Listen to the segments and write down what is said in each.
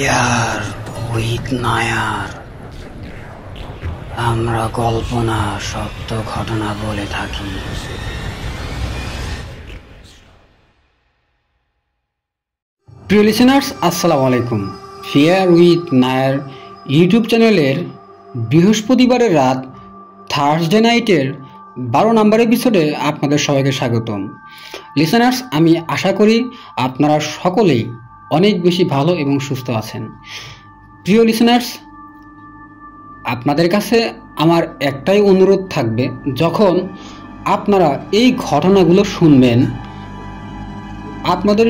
Fear with Nair. আমরা কল্পনা সত্য ঘটনা বলে থাকি। প্রিয় লিসেনার্স, আসসালামু আলাইকুম। ফিয়ার উইথ নায়ার ইউটিউব চ্যানেলের বৃহস্পতিবারের রাত থার্সডে নাইটের 12 নম্বর এপিসোডে আপনাদের সবাইকে স্বাগতম। লিসেনার্স, আমি আশা করি আপনারা সকলেই অনেক বেশি ভালো এবং সুস্থ আছেন। প্রিয় লিসেনার্স, আপনাদের কাছে আমার একটাই অনুরোধ থাকবে, যখন আপনারা এই ঘটনাগুলো শুনবেন, আপনাদের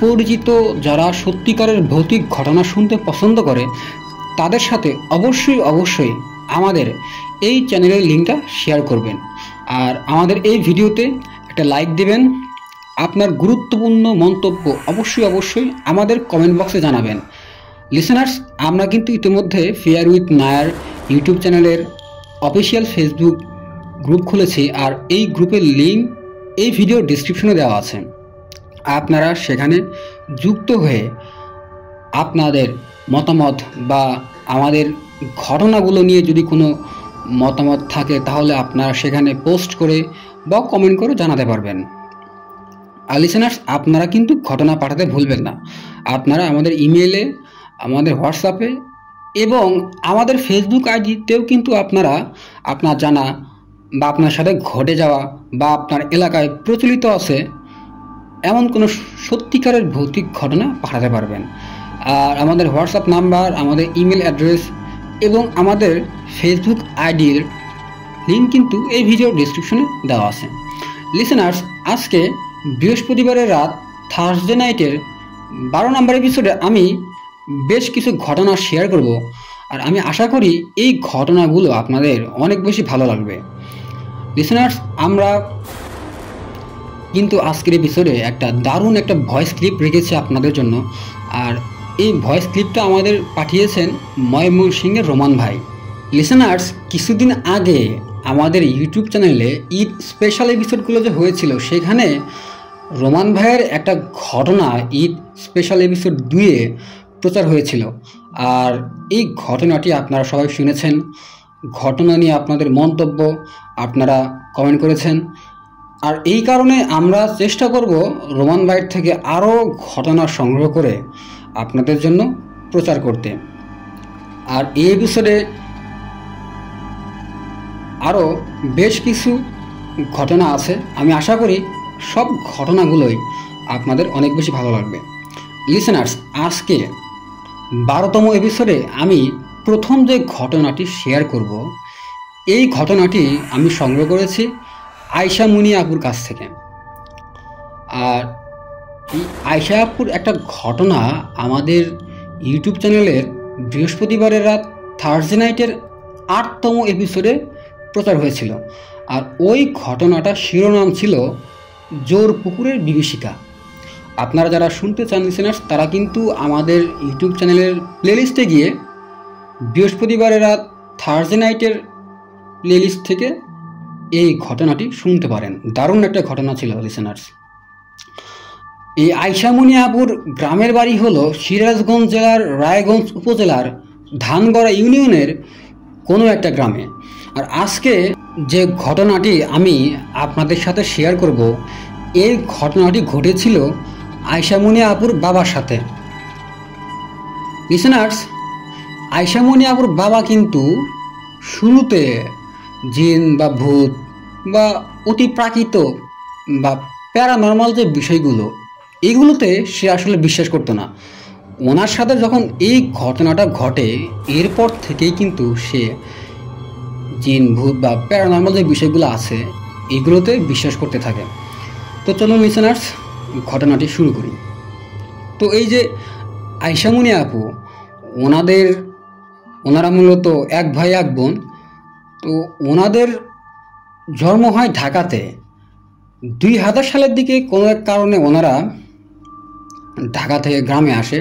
পরিচিত যারা সত্যিকারের ভৌতিক ঘটনা শুনতে পছন্দ করে তাদের সাথে অবশ্যই আমাদের এই চ্যানেলের লিঙ্কটা শেয়ার করবেন। আর আমাদের এই ভিডিওতে একটা লাইক দেবেন। আপনার গুরুত্বপূর্ণ মন্তব্য অবশ্যই আমাদের কমেন্ট বক্সে জানাবেন। লিসেনার্স, আমরা কিন্তু ইতিমধ্যে ফিয়ার উইথ নায়ার ইউটিউব চ্যানেলের অফিসিয়াল ফেসবুক গ্রুপ খুলেছি, আর এই গ্রুপের লিঙ্ক এই ভিডিও ডিসক্রিপশনে দেওয়া আছে। আপনারা সেখানে যুক্ত হয়ে আপনাদের মতামত বা আমাদের ঘটনাগুলো নিয়ে যদি কোনো মতামত থাকে তাহলে আপনারা সেখানে পোস্ট করে বা কমেন্ট করে জানাতে পারবেন। আর লিসেনার্স, আপনারা কিন্তু ঘটনা পাঠাতে ভুলবেন না। আপনারা আমাদের ইমেইলে, আমাদের হোয়াটসঅ্যাপে এবং আমাদের ফেসবুক আইডিতেও কিন্তু আপনারা আপনার জানা বা আপনার সাথে ঘটে যাওয়া বা আপনার এলাকায় প্রচলিত আছে এমন কোনো সত্যিকারের ভৌতিক ঘটনা পাঠাতে পারবেন। আর আমাদের হোয়াটসঅ্যাপ নাম্বার, আমাদের ইমেল অ্যাড্রেস এবং আমাদের ফেসবুক আইডির লিঙ্ক কিন্তু এই ভিডিও ডিসক্রিপশনে দেওয়া আছে। লিসেনার্স, আজকে বৃহস্পতিবারের রাত থার্সডে নাইটের 12 নম্বর এপিসোডে আমি বেশ কিছু ঘটনা শেয়ার করব, আর আমি আশা করি এই ঘটনাগুলো আপনাদের অনেক বেশি ভালো লাগবে। লিসেনার্স, আমরা কিন্তু আজকের এপিসোডে একটা দারুণ একটা ভয়েস ক্লিপ রেখেছি আপনাদের জন্য। আর এই ভয়েস ক্লিপটা আমাদের পাঠিয়েছেন ময়মনসিংহের রোমান ভাই। লিসেনার্স, কিছুদিন আগে আমাদের ইউটিউব চ্যানেলে ঈদ স্পেশাল এপিসোডগুলো যে হয়েছিল, সেখানে রোমান ভাইয়ের একটা ঘটনা ঈদ স্পেশাল এপিসোড 2-এ প্রচার হয়েছিল। আর এই ঘটনাটি আপনারা সবাই শুনেছেন। ঘটনা নিয়ে আপনাদের মন্তব্য আপনারা কমেন্ট করেছেন। আর এই কারণে আমরা চেষ্টা করব রোমান ভাইয়ের থেকে আরও ঘটনা সংগ্রহ করে আপনাদের জন্য প্রচার করতে। আর এই এপিসোডে আরও বেশ কিছু ঘটনা আছে। আমি আশা করি সব ঘটনাগুলোই আপনাদের অনেক বেশি ভালো লাগবে। লিসেনার্স, আজকে 12তম এপিসোডে আমি প্রথম যে ঘটনাটি শেয়ার করব, এই ঘটনাটি আমি সংগ্রহ করেছি আয়শা মুনি আপুর কাছ থেকে। আর এই আয়শা আপুর একটা ঘটনা আমাদের ইউটিউব চ্যানেলের বৃহস্পতিবারের রাত থার্সডে নাইটের 8তম এপিসোডে প্রচার হয়েছিল। আর ওই ঘটনাটা শিরোনাম ছিল জোর পুকুরের বিভীষিকা। আপনারা যারা শুনতে চান লিসেনার্স, তারা কিন্তু আমাদের ইউটিউব চ্যানেলের প্লেলিস্টে গিয়ে বৃহস্পতিবারের রাত থার্সডে নাইটের প্লেলিস্ট থেকে এই ঘটনাটি শুনতে পারেন। দারুণ একটা ঘটনা ছিল লিসেনার্স। এই আয়শা মুনি আপুর গ্রামের বাড়ি হলো সিরাজগঞ্জ জেলার রায়গঞ্জ উপজেলার ধানগড়া ইউনিয়নের কোনো একটা গ্রামে। আর আজকে যে ঘটনাটি আমি আপনাদের সাথে শেয়ার করব, এই ঘটনাটি ঘটেছিল আয়শা মুনি আপুর বাবার সাথে। লিসেনার্স, আয়শা মুনি আপুর বাবা কিন্তু শুরুতে জিন বা ভূত বা অতি প্রাকৃত বা প্যারানর্মাল যে বিষয়গুলো, এগুলোতে সে আসলে বিশ্বাস করতো না। ওনার সাথে যখন এই ঘটনাটা ঘটে, এরপর থেকেই কিন্তু সে জিন ভূত বা প্যারানর্মাল যে বিষয়গুলো আছে এগুলোতে বিশ্বাস করতে থাকে। তো চলুন লিসেনার্স, ঘটনাটি শুরু করি। তো এই যে আয়শা মুনি আপু, ওনারা মূলত এক ভাই এক বোন। তো ওনাদের জন্ম হয় ঢাকাতে। 2000 সালের দিকে কোনো এক কারণে ওনারা ঢাকা থেকে গ্রামে আসে,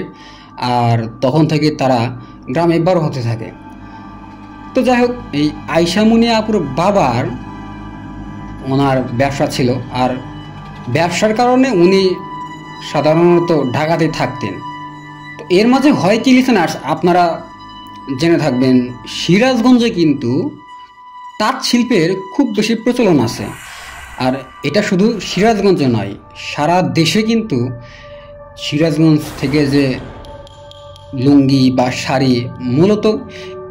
আর তখন থেকে তারা গ্রামে বড় হতে থাকে। তো যাই হোক, এই আয়শা মুনি আপুর বাবার ওনার ব্যবসা ছিল, আর ব্যবসার কারণে উনি সাধারণত ঢাকাতে থাকতেন। তো এর মাঝে হয় কি লিসেনার্স, আপনারা জেনে থাকবেন সিরাজগঞ্জে কিন্তু তাঁত শিল্পের খুব বেশি প্রচলন আছে। আর এটা শুধু সিরাজগঞ্জে নয়, সারা দেশে কিন্তু সিরাজগঞ্জ থেকে যে লুঙ্গি বা শাড়ি, মূলত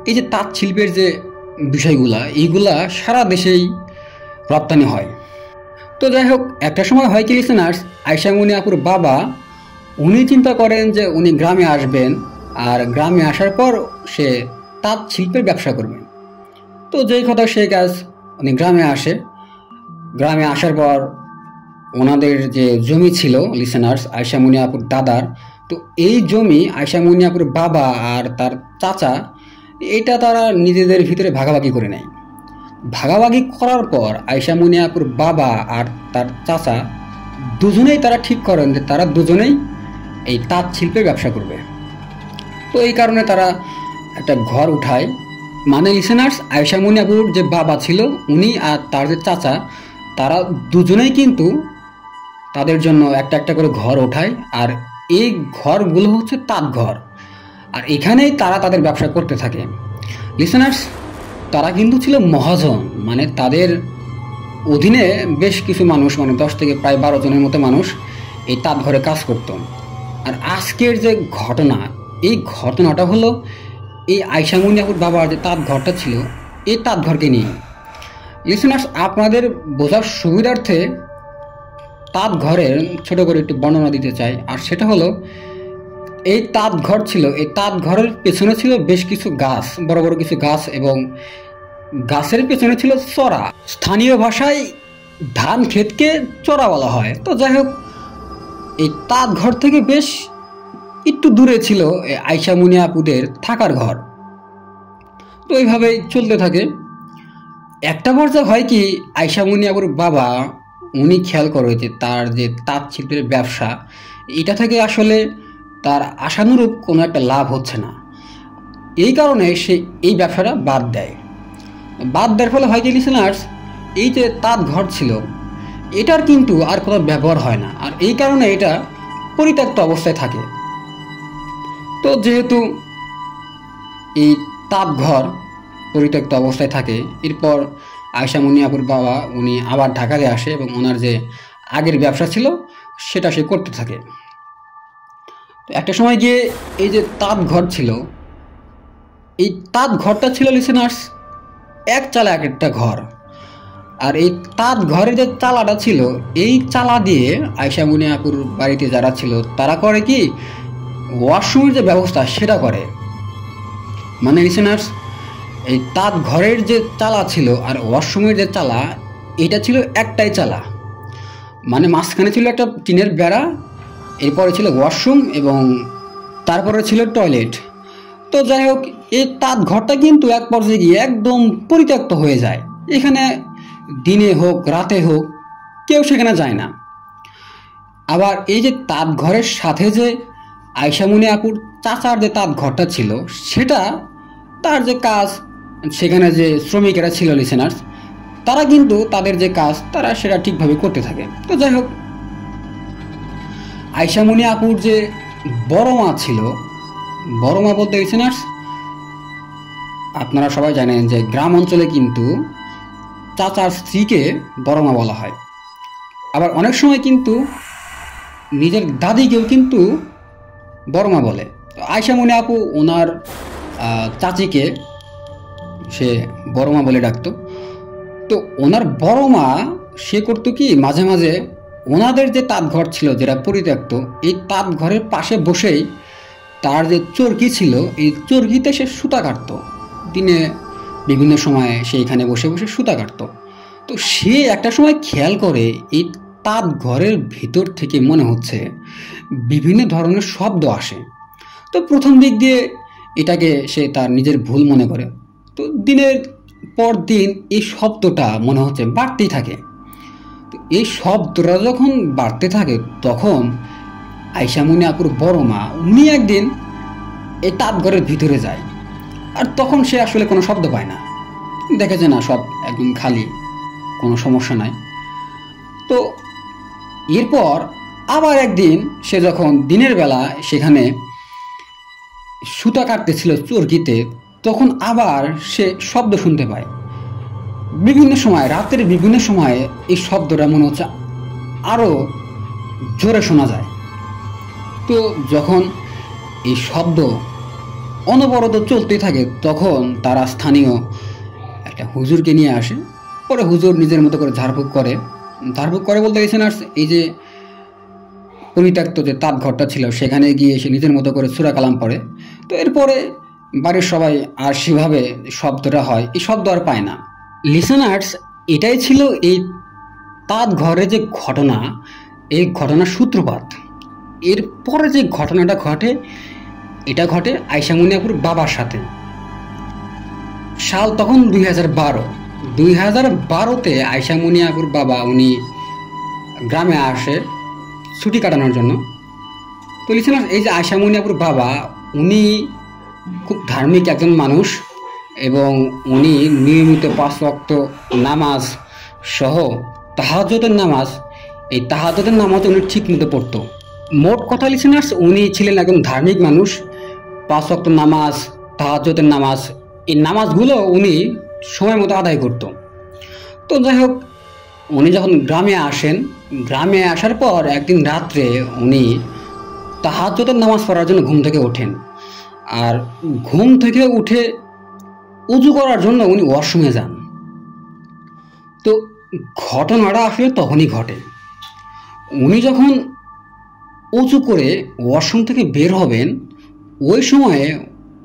এই যে তাঁত শিল্পের যে বিষয়গুলা, এইগুলা সারা দেশেই রপ্তানি হয়। তো যাই হোক, একটা সময় হয় কি লিসেনার্স, আয়শা মুনি আপুর বাবা উনি চিন্তা করেন যে উনি গ্রামে আসবেন, আর গ্রামে আসার পর সে তাঁত শিল্পের ব্যবসা করবেন। তো যেই কথা সেই কাজ, উনি গ্রামে আসে। গ্রামে আসার পর ওনাদের যে জমি ছিল লিসেনার্স, আয়শা মুনি আপুর দাদার, তো এই জমি আয়শা মুনি আপুর বাবা আর তার চাচা এটা তারা নিজেদের ভিতরে ভাগাভাগি করে নেয়। ভাগাভাগি করার পর আয়শা মুনি আপুর বাবা আর তার চাচা দুজনেই তারা ঠিক করেন যে তারা দুজনেই এই তাঁত শিল্পের ব্যবসা করবে। তো এই কারণে তারা একটা ঘর উঠায়। মানে লিসেনার্স, আয়শা মুনি আপুর যে বাবা ছিল উনি আর তার যে চাচা, তারা দুজনেই কিন্তু তাদের জন্য একটা একটা করে ঘর ওঠায়। আর এই ঘরগুলো হচ্ছে তাঁত ঘর, আর এখানেই তারা তাদের ব্যবসা করতে থাকে। লিসেনার্স, তারা কিন্তু ছিল মহাজন, মানে তাদের অধীনে বেশ কিছু মানুষ, মানে 10 থেকে প্রায় 12 জনের মতো মানুষ এই তাঁত ঘরে কাজ করত। আর আজকের যে ঘটনা, এই ঘটনাটা হলো এই আয়শা মুনি আপুর বাবার যে তাঁত ঘরটা ছিল, এই তাঁত ঘরকে নিয়ে। লিসেনার্স, আপনাদের বোঝার সুবিধার্থে তাঁত ঘরের ছোট করে একটু বর্ণনা দিতে চাই। আর সেটা হলো, এই তাঁত ঘর ছিল, এই তাঁত ঘরের পেছনে ছিল বেশ কিছু গাছ, বড় বড় কিছু গাছ, এবং গাছের পেছনে ছিল চড়া। স্থানীয় ভাষায় ধান ক্ষেতকে চড়া বলা হয়। তো যাই হোক, এই তাঁত ঘর থেকে বেশ একটু দূরে ছিল আয়শা মুনি আপুদের থাকার ঘর। তো এইভাবেই চলতে থাকে। একটা পর্যায়ে হয় কি, আয়শা মুনি আপুর বাবা উনি খেয়াল করে যে তার যে তাঁত শিল্পের ব্যবসা, এটা থেকে আসলে তার আশানুরূপ কোনো একটা লাভ হচ্ছে না। এই কারণে সে এই ব্যবসাটা বাদ দেয়। বাদ দেওয়ার ফলে হয় কি লিসেনার্স, এই যে তাঁত ঘর ছিল এটার কিন্তু আর কোনো ব্যবহার হয় না, আর এই কারণে এটা পরিত্যক্ত অবস্থায় থাকে। তো যেহেতু এই তাঁত ঘর পরিত্যক্ত অবস্থায় থাকে, এরপর আয়শা মুনি আপুর বাবা উনি আবার ঢাকাতে আসে এবং ওনার যে আগের ব্যবসা ছিল সেটা সে করতে থাকে। তো একটা সময় গিয়ে এই যে তাঁত ঘর ছিল, এই তাঁত ঘরটা ছিল লিসেনার্স এক চালা এক একটা ঘর। আর এই তাঁত ঘরের যে চালাটা ছিল, এই চালা দিয়ে আয়শা মুনি আপুর বাড়িতে যারা ছিল তারা করে কি, ওয়াশরুমের যে ব্যবস্থা সেটা করে। মানে লিসেনার্স, এই তাঁত ঘরের যে চালা ছিল আর ওয়াশরুমের যে চালা, এটা ছিল একটাই চালা। মানে মাঝখানে ছিল একটা টিনের বেড়া, এরপরে ছিল ওয়াশরুম এবং তারপরে ছিল টয়লেট। তো যাই হোক, এই তাঁত ঘরটা কিন্তু এক পর্যায়ে গিয়ে একদম পরিত্যক্ত হয়ে যায়। এখানে দিনে হোক রাতে হোক কেউ সেখানে যায় না। আবার এই যে তাঁত ঘরের সাথে যে আয়শা মুনি আপুর চাচার যে তাঁত ঘরটা ছিল, সেটা তার যে কাজ, সেখানে যে শ্রমিকেরা ছিল লিসেনার্স, তারা কিন্তু তাদের যে কাজ তারা সেটা ঠিকভাবে করতে থাকে। তো যাই হোক, আয়শা মুনি আপুর যে বড় মা ছিল, বড় মা বলতে লিসেনার্স আপনারা সবাই জানেন যে গ্রাম অঞ্চলে কিন্তু চাচার স্ত্রীকে বড় মা বলা হয়। আবার অনেক সময় কিন্তু নিজের দাদিকেও কিন্তু বড় মা বলে। তো আয়শা মুনি আপু ওনার চাচিকে সে বড় মা বলে ডাকতো। তো ওনার বড় মা সে করতো কি, মাঝে মাঝে ওনাদের যে তাঁত ঘর ছিল যেটা পরিত্যক্ত, এই তাঁত ঘরের পাশে বসেই তার যে চরকি ছিল, এই চরকিতে সে সুতা কাটতো। দিনে বিভিন্ন সময়ে সে এখানে বসে বসে সুতা কাটতো। তো সে একটা সময় খেয়াল করে এই তাঁত ঘরের ভিতর থেকে মনে হচ্ছে বিভিন্ন ধরনের শব্দ আসে। তো প্রথম দিক দিয়ে এটাকে সে তার নিজের ভুল মনে করে। তো দিনের পর দিন এই শব্দটা মনে হচ্ছে বাড়তেই থাকে। তো এই শব্দটা যখন বাড়তে থাকে, তখন আয়শা মুনি আপুর বড় মা উনি একদিন এই তাঁত ঘরের ভিতরে যায়। আর তখন সে আসলে কোনো শব্দ পায় না, দেখেছে না সব একদম খালি, কোনো সমস্যা নাই। তো এরপর আবার একদিন সে যখন দিনের বেলা সেখানে সুতা কাটতেছিল চরকিতে, তখন আবার সে শব্দ শুনতে পায়। বিভিন্ন সময়, রাতের বিভিন্ন সময়ে এই শব্দটা মনে হচ্ছে আরও জোরে শোনা যায়। তো যখন এই শব্দ অনবরত চলতেই থাকে, তখন তারা স্থানীয় একটা হুজুরকে নিয়ে আসে। পরে হুজুর নিজের মতো করে ঝাড়ফুঁক করে বলতে লিসেনার্স, এই যে পরিত্যক্ত যে তাঁত ঘরটা ছিল সেখানে গিয়ে এসে নিজের মতো করে সূরা কালাম পড়ে। তো এরপরে বাড়ির সবাই আর সেভাবে শব্দটা হয়, এই শব্দ আর পায় না। লিসেনার্স, এটাই ছিল এই তাঁত ঘরে যে ঘটনা, এই ঘটনার সূত্রপাত। এরপরে যে ঘটনাটা ঘটে, এটা ঘটে আয়েশা মুনিয়াপুর বাবার সাথে। সাল তখন 2012তে আয়েশা মুনিয়াপুর বাবা উনি গ্রামে আসে ছুটি কাটানোর জন্য। তো লিসেনার্স, এই যে আয়েশা মুনিয়াপুর বাবা, উনি খুব ধার্মিক একজন মানুষ এবং উনি নিয়মিত 5 ওয়াক্ত নামাজ সহ তাহাজ্জুদের নামাজ, এই তাহাজ্জুদের নামাজ উনি ঠিক মতো পড়তো। মোট কথা লিসেনার্স, উনি ছিলেন একজন ধার্মিক মানুষ। 5 ওয়াক্ত নামাজ, তাহাজ্জুদের নামাজ, এই নামাজগুলো উনি সময় মতো আদায় করত। তো যাই হোক, উনি যখন গ্রামে আসেন, গ্রামে আসার পর একদিন রাত্রে উনি তাহাজ্জুদের নামাজ পড়ার জন্য ঘুম থেকে ওঠেন। আর ঘুম থেকে উঠে উজু করার জন্য উনি ওয়াশরুমে যান। তো ঘটনাটা আসলে তখনই ঘটে। উনি যখন উজু করে ওয়াশরুম থেকে বের হবেন, ওই সময়ে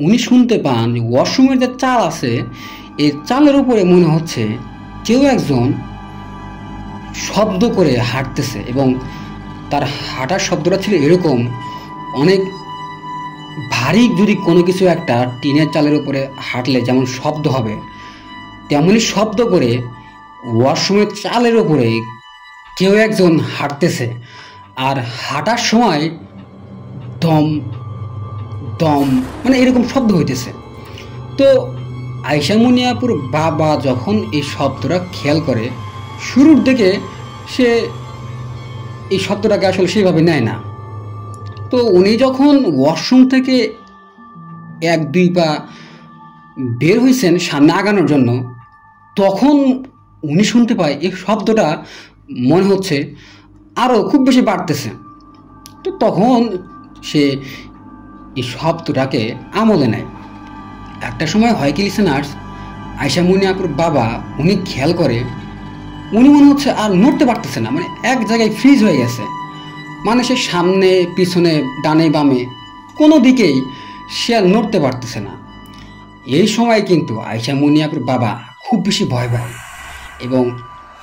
উনি শুনতে পান যে ওয়াশরুমের যে চাল আছে, এই চালের উপরে মনে হচ্ছে কেউ একজন শব্দ করে হাঁটতেছে এবং তার হাঁটার শব্দটা ছিল এরকম, অনেক ভারী যদি কোনো কিছু একটা টিনের চালের উপরে হাঁটলে যেমন শব্দ হবে, তেমনই শব্দ করে ওয়াশরুমের চালের উপরে কেউ একজন হাঁটতেছে। আর হাঁটার সময় দম দম মানে এরকম শব্দ হইতেছে। তো আয়েশা মুনিয়াপুর বাবা যখন এই শব্দটা খেয়াল করে, শুরুর দিকে সে এই শব্দটাকে আসলে সেভাবে নেয় না। তো উনি যখন ওয়াশরুম থেকে 1-2 পা বের হয়েছেন সামনে আগানোর জন্য, তখন উনি শুনতে পায় এই শব্দটা মনে হচ্ছে আরও খুব বেশি বাড়তেছে। তো তখন সে এই শব্দটাকে আমলে নেয়। একটা সময় হয় কি লিসেনার্স, আয়েশা মুনিয়াপুর বাবা উনি খেয়াল করে উনি মনে হচ্ছে আর নড়তে পারতেছে না, মানে এক জায়গায় ফ্রিজ হয়ে গেছে। মানে সে সামনে পিছনে ডানে বামে কোনো দিকেই সে আর নড়তে পারতেছে না। এই সময় কিন্তু আয়েশা মুনিয়াপুর বাবা খুব বেশি ভয় পায় এবং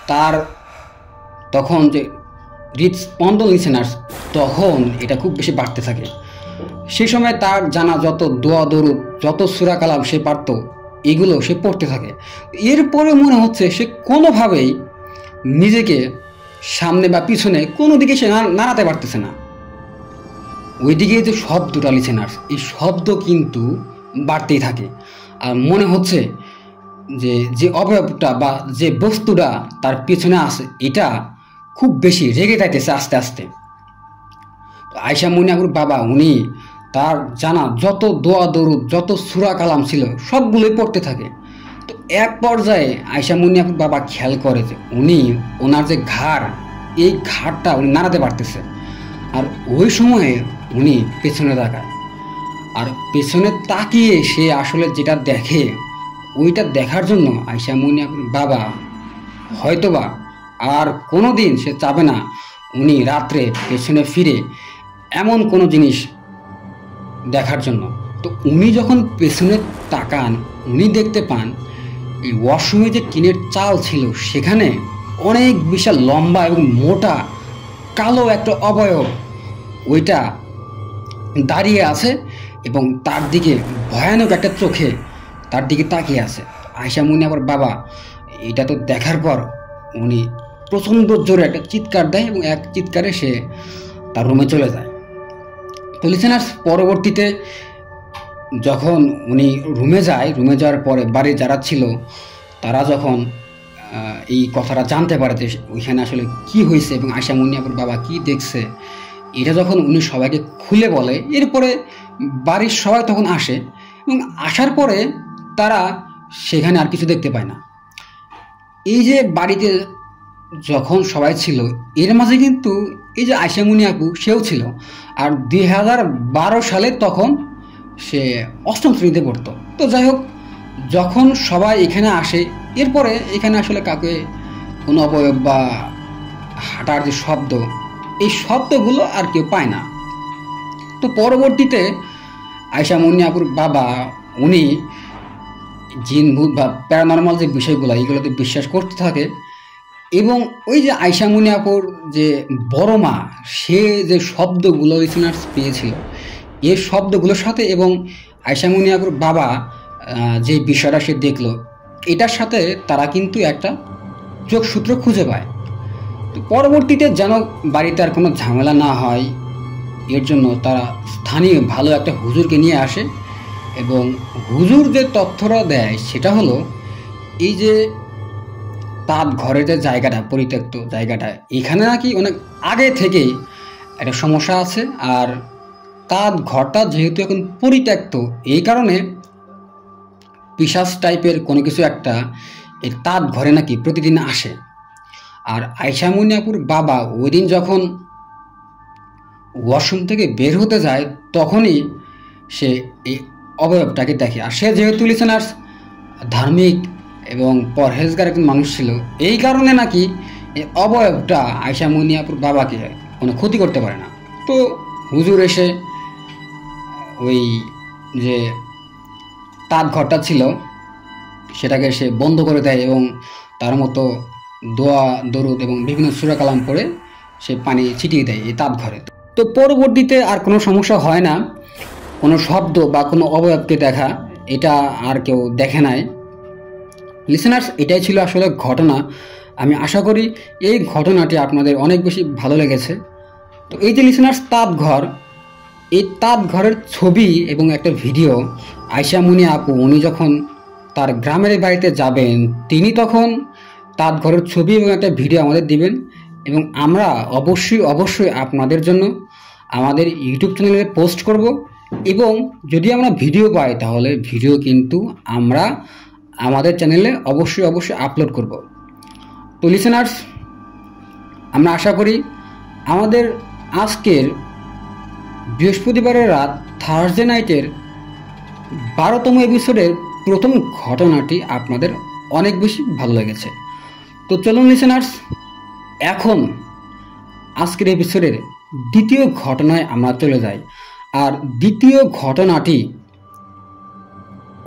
তার তখন যে হৃদস্পন্দন লিসেনার্স, তখন এটা খুব বেশি বাড়তে থাকে। সেই সময় তার জানা যত দোয়া দরুদ, যত সূরা কালাম সে পারত, এগুলো সে পড়তে থাকে। এরপরে মনে হচ্ছে সে কোনোভাবেই নিজেকে সামনে বা পিছনে কোনো দিকে সে নাড়াতে পারতেছে না। ওইদিকে যে শব্দটা লিসেনার্স, এই শব্দ কিন্তু বাড়তেই থাকে। আর মনে হচ্ছে যে যে অবয়বটা বা যে বস্তুটা তার পিছনে আছে, এটা খুব বেশি রেগে যাইতেছে আস্তে আস্তে। আয়েশা মুনিয়াপুর বাবা উনি তার জানা যত দোয়া দরুদ, যত সূরা কালাম ছিল সবগুলোই পড়তে থাকে। তো এক পর্যায়ে আয়েশা মুনিয়াপুর বাবা খেয়াল করে যে উনি ওনার যে ঘাড়, এই ঘাড়টা উনি নাড়াতে পারতেছে। আর ওই সময়ে উনি পেছনে তাকায়, আর পেছনে তাকিয়ে সে আসলে যেটা দেখে, ওইটা দেখার জন্য আয়েশা মুনিয়াপুর বাবা হয়তোবা আর কোনো দিন সে চাবে না উনি রাত্রে পেছনে ফিরে এমন কোনো জিনিস দেখার জন্য। তো উনি যখন পেছনে তাকান, উনি দেখতে পান এই ওয়াশরুমে যে টিনের চাল ছিল, সেখানে অনেক বিশাল লম্বা এবং মোটা কালো একটা অবয়ব ওইটা দাঁড়িয়ে আছে এবং তার দিকে ভয়ানক একটা চোখে তার দিকে তাকিয়ে আছে। আয়েশা মুনিয়াপুর বাবা এটা তো দেখার পর উনি প্রচণ্ড জোরে একটা চিৎকার দেয় এবং এক চিৎকারে সে তার রুমে চলে যায়। তো লিসেনার্স, পরবর্তীতে যখন উনি রুমে যাওয়ার পরে বাড়ির যারা ছিল তারা যখন এই কথাটা জানতে পারে যে ওইখানে আসলে কি হয়েছে এবং আয়েশা মুনিয়াপুর বাবা কি দেখছে, এটা যখন উনি সবাইকে খুলে বলে, এরপরে বাড়ির সবাই তখন আসে এবং আসার পরে তারা সেখানে আর কিছু দেখতে পায় না। এই যে বাড়িতে যখন সবাই ছিল এর মাঝে কিন্তু এই যে আয়শামণি আপু সেও ছিল, আর 2012 সালে তখন সে 8ম শ্রেণীতে পড়তো। তো যাই হোক, যখন সবাই এখানে আসে এরপরে এখানে আসলে কাউকে কোনো অবয়ব বা হাঁটার যে শব্দ, এই শব্দগুলো আর কেউ পায় না। তো পরবর্তীতে আয়শামণি আপুর বাবা উনি জিন ভূত বা প্যারানর্মাল যে বিষয়গুলো এইগুলোতে বিশ্বাস করতে থাকে এবং ওই যে আয়শামণি আপুর যে বড় মা সে যে শব্দগুলো লিসেনার্স পেয়েছিল এই শব্দগুলোর সাথে এবং আয়শামণি আপুর বাবা যে বিষয়টা সে দেখলো এটার সাথে তারা কিন্তু একটা যোগসূত্র খুঁজে পায়। তো পরবর্তীতে যেন বাড়িতে আর কোনো ঝামেলা না হয় এর জন্য তারা স্থানীয় ভালো একটা হুজুরকে নিয়ে আসে এবং হুজুর যে তথ্যটা দেয় সেটা হলো এই যে তাঁত ঘরের যে জায়গাটা, পরিত্যক্ত জায়গাটা, এখানে নাকি অনেক আগে থেকেই একটা সমস্যা আছে। আর তাঁত ঘরটা যেহেতু এখন পরিত্যক্ত এই কারণে পিশাচ টাইপের কোনো কিছু একটা এই তাঁত ঘরে নাকি প্রতিদিন আসে। আর আয়শামণি আপুর বাবা ওই দিন যখন ওয়াশরুম থেকে বের হতে যায় তখনই সে এই অবয়বটাকে দেখে। আর সে যেহেতু লিসেনার্স ধার্মিক এবং পরহেজগার একজন মানুষ ছিল এই কারণে নাকি এই অবয়বটা আয়শামণি আপুর বাবাকে কোনো ক্ষতি করতে পারে না। তো হুজুর এসে ওই যে তাঁত ঘরটা ছিল সেটাকে সে বন্ধ করে দেয় এবং তার মতো দোয়া দরুদ এবং বিভিন্ন সূরা কালাম পড়ে সে পানি ছিটিয়ে দেয় এই তাঁত ঘরে। তো পরবর্তীতে আর কোনো সমস্যা হয় না, কোনো শব্দ বা কোনো অবয়বকে দেখা এটা আর কেউ দেখে নাই। লিসেনার্স, এটাই ছিল আসলে ঘটনা। আমি আশা করি এই ঘটনাটি আপনাদের অনেক বেশি ভালো লেগেছে। তো এই যে লিসেনার্স তাঁত ঘর, এই তাঁত ঘরের ছবি এবং একটা ভিডিও আয়শামণি আপু উনি যখন তার গ্রামের বাড়িতে যাবেন তিনি তখন তাঁত ঘরের ছবি এবং একটা ভিডিও আমাদের দিবেন এবং আমরা অবশ্যই আপনাদের জন্য আমাদের ইউটিউব চ্যানেলে পোস্ট করব এবং যদি আমরা ভিডিও পাই তাহলে ভিডিও কিন্তু আমরা আমাদের চ্যানেলে অবশ্যই আপলোড করব। তো লিসেনার্স, আমরা আশা করি আমাদের আজকের বৃহস্পতিবারের রাত থার্সডে নাইটের 12তম এপিসোডের প্রথম ঘটনাটি আপনাদের অনেক বেশি ভালো লেগেছে। তো চলুন লিসেনার্স, এখন আজকের এপিসোডের দ্বিতীয় ঘটনায় আমরা চলে যাই। আর দ্বিতীয় ঘটনাটি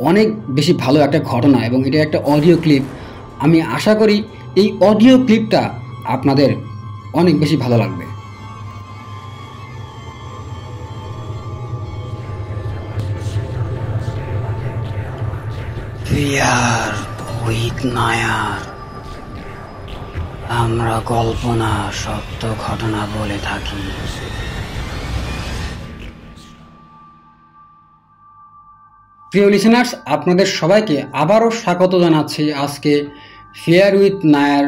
অনেক বেশি ভালো একটা ঘটনা এবং এটা একটা অডিও ক্লিপ। আমি আশা করি এই অডিও ক্লিপটা আপনাদের অনেক বেশি ভালো লাগবে। আমরা কল্পনা সত্য ঘটনা বলে থাকি। প্রিয় লিসেনার্স, আপনাদের সবাইকে আবারও স্বাগত জানাচ্ছি আজকে ফেয়ার উইথ নায়ার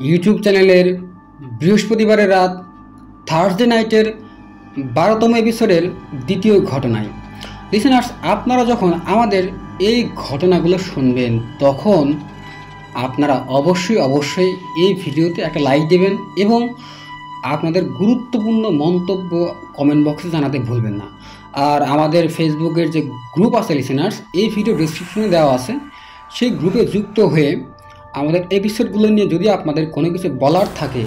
ইউটিউব চ্যানেলের বৃহস্পতিবারের রাত থার্সডে নাইটের 12তম এপিসোডের দ্বিতীয় ঘটনায়। লিসেনার্স, আপনারা যখন আমাদের এই ঘটনাগুলো শুনবেন তখন আপনারা অবশ্যই এই ভিডিওতে একটা লাইক দেবেন এবং আপনাদের গুরুত্বপূর্ণ মন্তব্য কমেন্ট বক্সে জানাতে ভুলবেন না। আর আমাদের ফেসবুকের যে গ্রুপ আছে লিসেনার্স, এই ভিডিও ডিসক্রিপশনে দেওয়া আছে, সেই গ্রুপে যুক্ত হয়ে আমাদের এপিসোডগুলো নিয়ে যদি আপনাদের কোনো কিছু বলার থাকে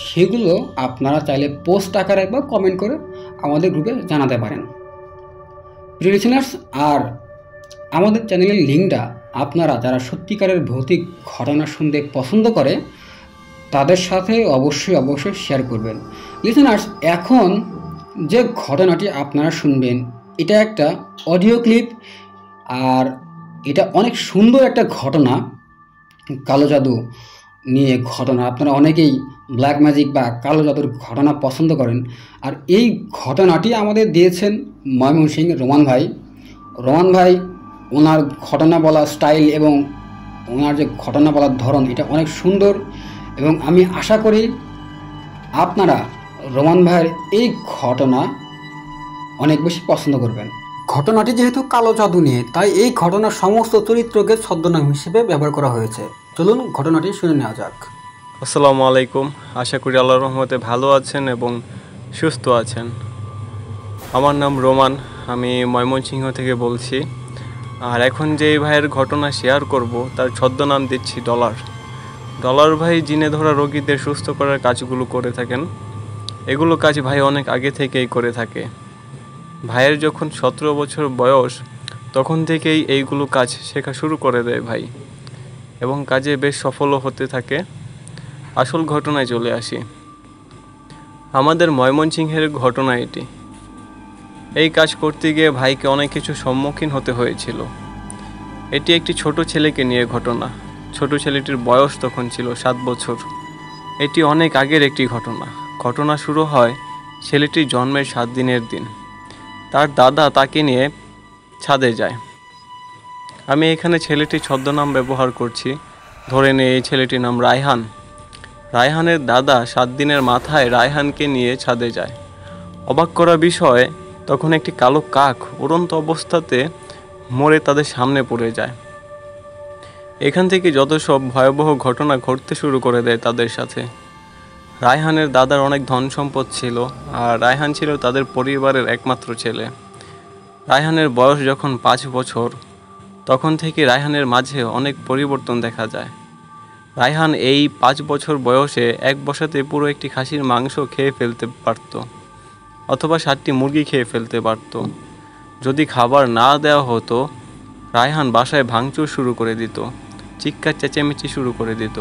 সেগুলো আপনারা চাইলে পোস্ট আকারে বা কমেন্ট করে আমাদের গ্রুপে জানাতে পারেন। প্রিয় লিসেনার্স, আর আমাদের চ্যানেলের লিঙ্কটা আপনারা যারা সত্যিকারের ভৌতিক ঘটনা শুনতে পছন্দ করে তাদের সাথে অবশ্যই শেয়ার করবেন। লিসেনার্স, এখন যে ঘটনাটি আপনারা শুনবেন এটা একটা অডিও ক্লিপ আর এটা অনেক সুন্দর একটা ঘটনা, কালো জাদু নিয়ে ঘটনা। আপনারা অনেকেই ব্ল্যাক ম্যাজিক বা কালো জাদুর ঘটনা পছন্দ করেন। আর এই ঘটনাটি আমাদের দিয়েছেন ময়মনসিংহ রোমান ভাই। ওনার ঘটনা বলা স্টাইল এবং ওনার যে ঘটনা বলার ধরন এটা অনেক সুন্দর এবং আমি আশা করি আপনারা রোমান ভাইয়ের এই ঘটনা অনেক বেশি পছন্দ করবেন। ঘটনাটি যেহেতু কালো জাদু নিয়ে, তাই এই ঘটনার সমস্ত চরিত্রকে ছদ্মনাম হিসেবে ব্যবহার করা হয়েছে। চলুন ঘটনাটি শুনে নেওয়া যাক। আসসালামু আলাইকুম। আশা করি আল্লাহর রহমতে ভালো আছেন এবং সুস্থ আছেন। আমার নাম রোমান, আমি ময়মনসিংহ থেকে বলছি। আর এখন যে ভাইয়ের ঘটনা শেয়ার করব তার ছদ্মনাম দিচ্ছি ডলার। ডলার ভাই জিনে ধরা রোগীদের সুস্থ করার কাজগুলো করে থাকেন। এগুলো কাজ ভাই অনেক আগে থেকেই করে থাকে। ভাইয়ের যখন 17 বছর বয়স তখন থেকেই এইগুলো কাজ শেখা শুরু করে দেয় ভাই, এবং কাজে বেশ সফলও হতে থাকে। আসল ঘটনায় চলে আসি। আমাদের ময়মনসিংহের ঘটনা এটি। এই কাজ করতে গিয়ে ভাইকে অনেক কিছু সম্মুখীন হতে হয়েছিল। এটি একটি ছোট ছেলেকে নিয়ে ঘটনা। ছোট ছেলেটির বয়স তখন ছিল 7 বছর। এটি অনেক আগের একটি ঘটনা। ঘটনা শুরু হয় ছেলেটির জন্মের 7 দিনের দিন। তার দাদা তাকে নিয়ে ছাদে যায়। আমি এখানে ছেলেটির ছদ্মনাম ব্যবহার করছি, ধরে নিয়ে এই ছেলেটির নাম রায়হান। রায়হানের দাদা 7 দিনের মাথায় রায়হানকে নিয়ে ছাদে যায়। অবাক করা বিষয়, তখন একটি কালো কাক উড়ন্ত অবস্থাতে মরে তাদের সামনে পড়ে যায়। এখান থেকে যত সব ভয়াবহ ঘটনা ঘটতে শুরু করে দেয় তাদের সাথে। রায়হানের দাদার অনেক ধন সম্পদ ছিল, আর রায়হান ছিল তাদের পরিবারের একমাত্র ছেলে। রায়হানের বয়স যখন 5 বছর, তখন থেকে রায়হানের মাঝে অনেক পরিবর্তন দেখা যায়। রায়হান এই 5 বছর বয়সে এক বসাতে পুরো একটি খাসির মাংস খেয়ে ফেলতে পারত, অথবা 7টি মুরগি খেয়ে ফেলতে পারত। যদি খাবার না দেওয়া হতো, রায়হান বাসায় ভাঙচুর শুরু করে দিত, চিৎকার চেঁচামেচি শুরু করে দিত।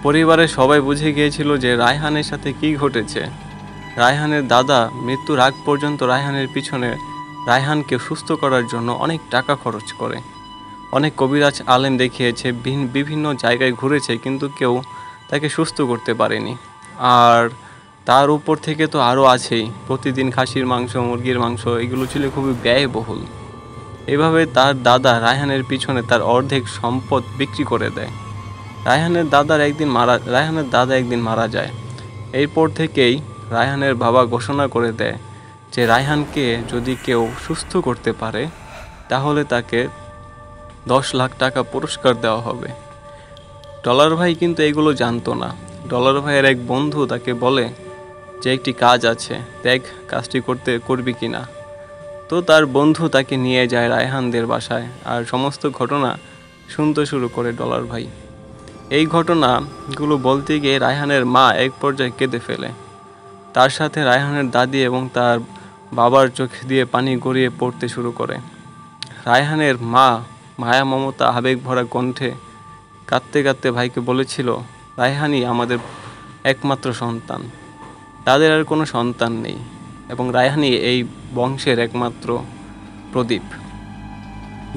পরিবারের সবাই বুঝে গিয়েছিল যে রায়হানের সাথে কী ঘটেছে। রায়হানের দাদা মৃত্যুর আগ পর্যন্ত রায়হানের পিছনে রায়হানকে সুস্থ করার জন্য অনেক টাকা খরচ করে। অনেক কবিরাজ আলেম দেখিয়েছে, বিভিন্ন জায়গায় ঘুরেছে, কিন্তু কেউ তাকে সুস্থ করতে পারেনি। আর তার উপর থেকে তো আরও আছেই, প্রতিদিন খাসির মাংস, মুরগির মাংস, এগুলো ছিল খুবই ব্যয়বহুল। এভাবে তার দাদা রায়হানের পিছনে তার অর্ধেক সম্পদ বিক্রি করে দেয়। রায়হানের দাদা একদিন মারা যায়। এরপর থেকেই রায়হানের বাবা ঘোষণা করে দেয় যে রায়হানকে যদি কেউ সুস্থ করতে পারে তাহলে তাকে 10 লাখ টাকা পুরস্কার দেওয়া হবে। ডলার ভাই কিন্তু এগুলো জানতো না। ডলার ভাইয়ের এক বন্ধু তাকে বলে যে একটি কাজ আছে, দেখ কাজটি করবি কিনা। তো তার বন্ধু তাকে নিয়ে যায় রায়হানদের বাসায়, আর সমস্ত ঘটনা শুনতে শুরু করে ডলার ভাই। এই ঘটনাগুলো বলতে গিয়ে রায়হানের মা এক পর্যায়ে কেঁদে ফেলে। তার সাথে রায়হানের দাদি এবং তার বাবার চোখ দিয়ে পানি গড়িয়ে পড়তে শুরু করে। রায়হানের মা মায়া মমতা আবেগ ভরা কণ্ঠে কাঁদতে কাঁদতে ভাইকে বলেছিল, রায়হানই আমাদের একমাত্র সন্তান, তাদের আর কোনো সন্তান নেই, এবং রায়হানই এই বংশের একমাত্র প্রদীপ।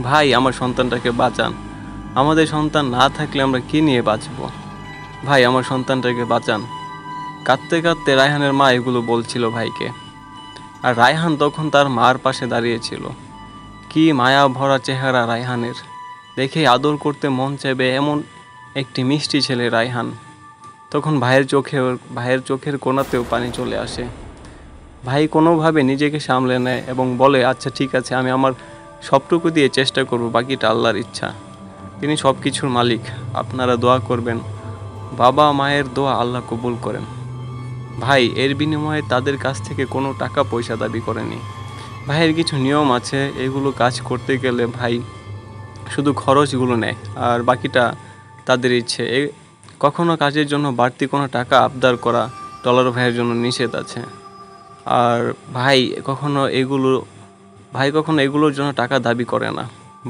ভাই, আমার সন্তানটাকে বাঁচান, আমাদের সন্তান না থাকলে আমরা কি নিয়ে বাঁচব, ভাই আমার সন্তানটাকে বাঁচান। কাঁদতে কাঁদতে রায়হানের মা এগুলো বলছিল ভাইকে। আর রায়হান তখন তার মার পাশে দাঁড়িয়েছিল। কি মায়া ভরা চেহারা রায়হানের, দেখে আদর করতে মন চাইবে এমন একটি মিষ্টি ছেলে রায়হান। তখন ভাইয়ের চোখের কোণাতেও পানি চলে আসে। ভাই কোনোভাবে নিজেকে সামলে নেয় এবং বলে, আচ্ছা ঠিক আছে, আমি আমার সবটুকু দিয়ে চেষ্টা করব, বাকিটা আল্লাহর ইচ্ছা, তিনি সব কিছুর মালিক, আপনারা দোয়া করবেন, বাবা মায়ের দোয়া আল্লাহ কবুল করেন। ভাই এর বিনিময়ে তাদের কাছ থেকে কোনো টাকা পয়সা দাবি করেনি। ভাইয়ের কিছু নিয়ম আছে, এগুলো কাজ করতে গেলে ভাই শুধু খরচগুলো নেয়, আর বাকিটা তাদের ইচ্ছে। কখনো কাজের জন্য বাড়তি কোনো টাকা আবদার করা ডলার ভাইয়ের জন্য নিষেধ আছে। আর ভাই কখনো এগুলোর জন্য টাকা দাবি করে না।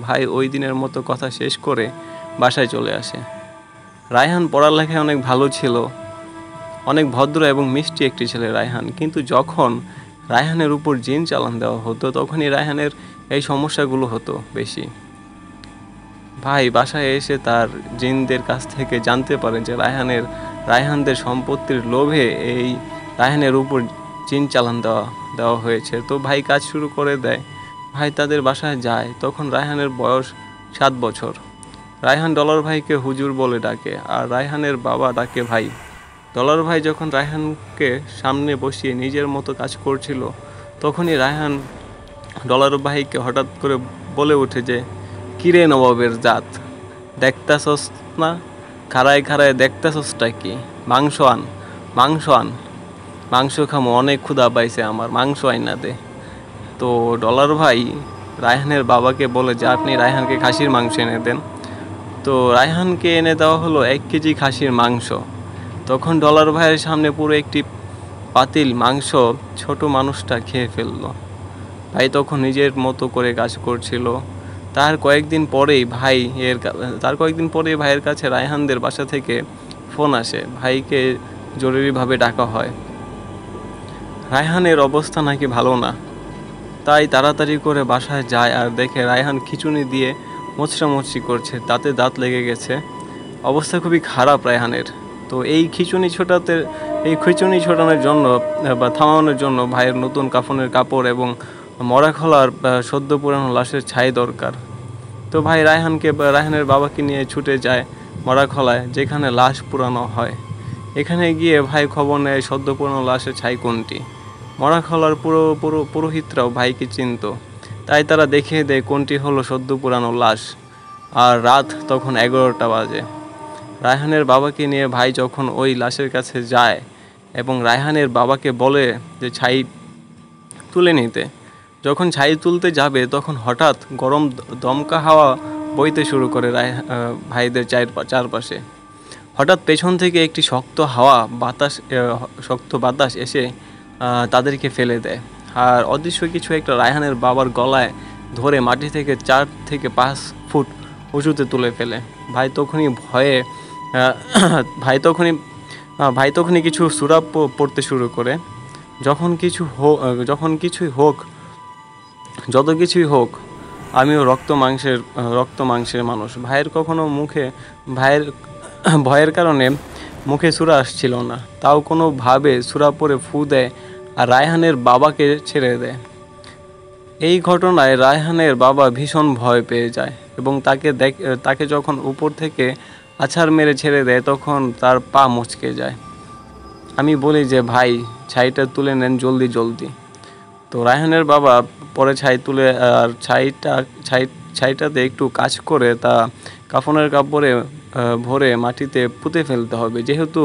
ভাই ওই দিনের মতো কথা শেষ করে বাসায় চলে আসে। রায়হান পড়ালেখায় অনেক ভালো ছিল, অনেক ভদ্র এবং মিষ্টি একটি ছেলে রায়হান। কিন্তু যখন রায়হানের উপর জিন চালান দেওয়া হতো, তখনই রায়হানের এই সমস্যাগুলো হতো বেশি। ভাই বাসায় এসে তার জিনদের কাছ থেকে জানতে পারে যে রায়হানদের সম্পত্তির লোভে এই রায়হানের উপর জিন চালান দেওয়া হয়েছে। তো ভাই কাজ শুরু করে দেয়। ভাই তাদের বাসায় যায়। তখন রায়হানের বয়স 7 বছর। রায়হান ডলার ভাইকে হুজুর বলে ডাকে, আর রায়হানের বাবা ডাকে ভাই। ডলার ভাই যখন রায়হানকে সামনে বসিয়ে নিজের মতো কাজ করছিল, তখনই রায়হান ডলার ভাইকে হঠাৎ করে বলে ওঠে যে, কিরে নবাবের জাত, দেখতাছস না, খাড়ায় খাড়ায় দেখতাছসটা কি, মাংস আন, মাংস আন, মাংস খামো, অনেক ক্ষুধা পাইছে আমার, মাংস আইনা দে। তো ডলার ভাই রায়হানের বাবাকে বলে যে আপনি রায়হানকে খাসির মাংস এনে দেন। তো রায়হানকে এনে দেওয়া হলো 1 কেজি খাসির মাংস। তখন ডলার ভাইয়ের সামনে পুরো একটি পাতিল মাংস ছোট মানুষটা খেয়ে ফেললো। ভাই তখন নিজের মতো করে কাজ করছিল। তার কয়েকদিন পরেই ভাইয়ের কাছে রায়হানদের বাসা থেকে ফোন আসে, ভাইকে জরুরিভাবে ডাকা হয়। রায়হানের অবস্থা নাকি ভালো না, তাই তাড়াতাড়ি করে বাসায় যায় আর দেখে রায়হান খিঁচুনি দিয়ে মোচড়ামুচড়ি করছে, দাঁতে দাঁত লেগে গেছে, অবস্থা খুবই খারাপ রায়হানের। তো এই খিঁচুনি ছোটানোর জন্য বা থামানোর জন্য ভাইয়ের নতুন কাফনের কাপড় এবং মরা খোলার সদ্য পুরানো লাশের ছাই দরকার। তো ভাই রায়হানের বাবাকে নিয়ে ছুটে যায় মরা খোলায়, যেখানে লাশ পুরানো হয়। এখানে গিয়ে ভাই খবর নেয় সদ্য পুরানো লাশের ছাই কোনটি। মরা খোলার পুরোহিতরাও ভাইকে চিনত, তাই তারা দেখিয়ে দেয় কোনটি হলো সদ্য পুরানো লাশ। আর রাত তখন 11টা বাজে। রায়হানের বাবাকে নিয়ে ভাই যখন ওই লাশের কাছে যায় এবং রায়হানের বাবাকে বলে যে ছাই তুলে নিতে, যখন ছাই তুলতে যাবে তখন হঠাৎ গরম দমকা হাওয়া বইতে শুরু করে ভাইদের চারপাশে। হঠাৎ পেছন থেকে একটি শক্ত বাতাস এসে তাদেরকে ফেলে দেয়, আর অদৃশ্য কিছু একটা রায়হানের বাবার গলায় ধরে মাটি থেকে 4 থেকে 5 ফুট উঁচুতে তুলে ফেলে। ভাই তখনই কিছু সূরা পড়তে শুরু করে। যত কিছুই হোক, আমিও রক্ত মাংসের মানুষ। ভাইয়ের ভয়ের কারণে মুখে সূরা আসছিল না, তাও কোনোভাবে সূরা পড়ে ফু দেয় আর রায়হানের বাবাকে ছেড়ে দেয়। এই ঘটনায় রায়হানের বাবা ভীষণ ভয় পেয়ে যায় এবং তাকে যখন উপর থেকে আছাড় মেরে ছেড়ে দেয় তখন তার পা মচকে যায়। আমি বলি যে ভাই, ছাইটা তুলে নেন জলদি। তো রায়হানের বাবা পরে ছাই তুলে, আর ছাইটাতে একটু কাজ করে তা কাফনের কাপড়ে ভরে মাটিতে পুঁতে ফেলতে হবে, যেহেতু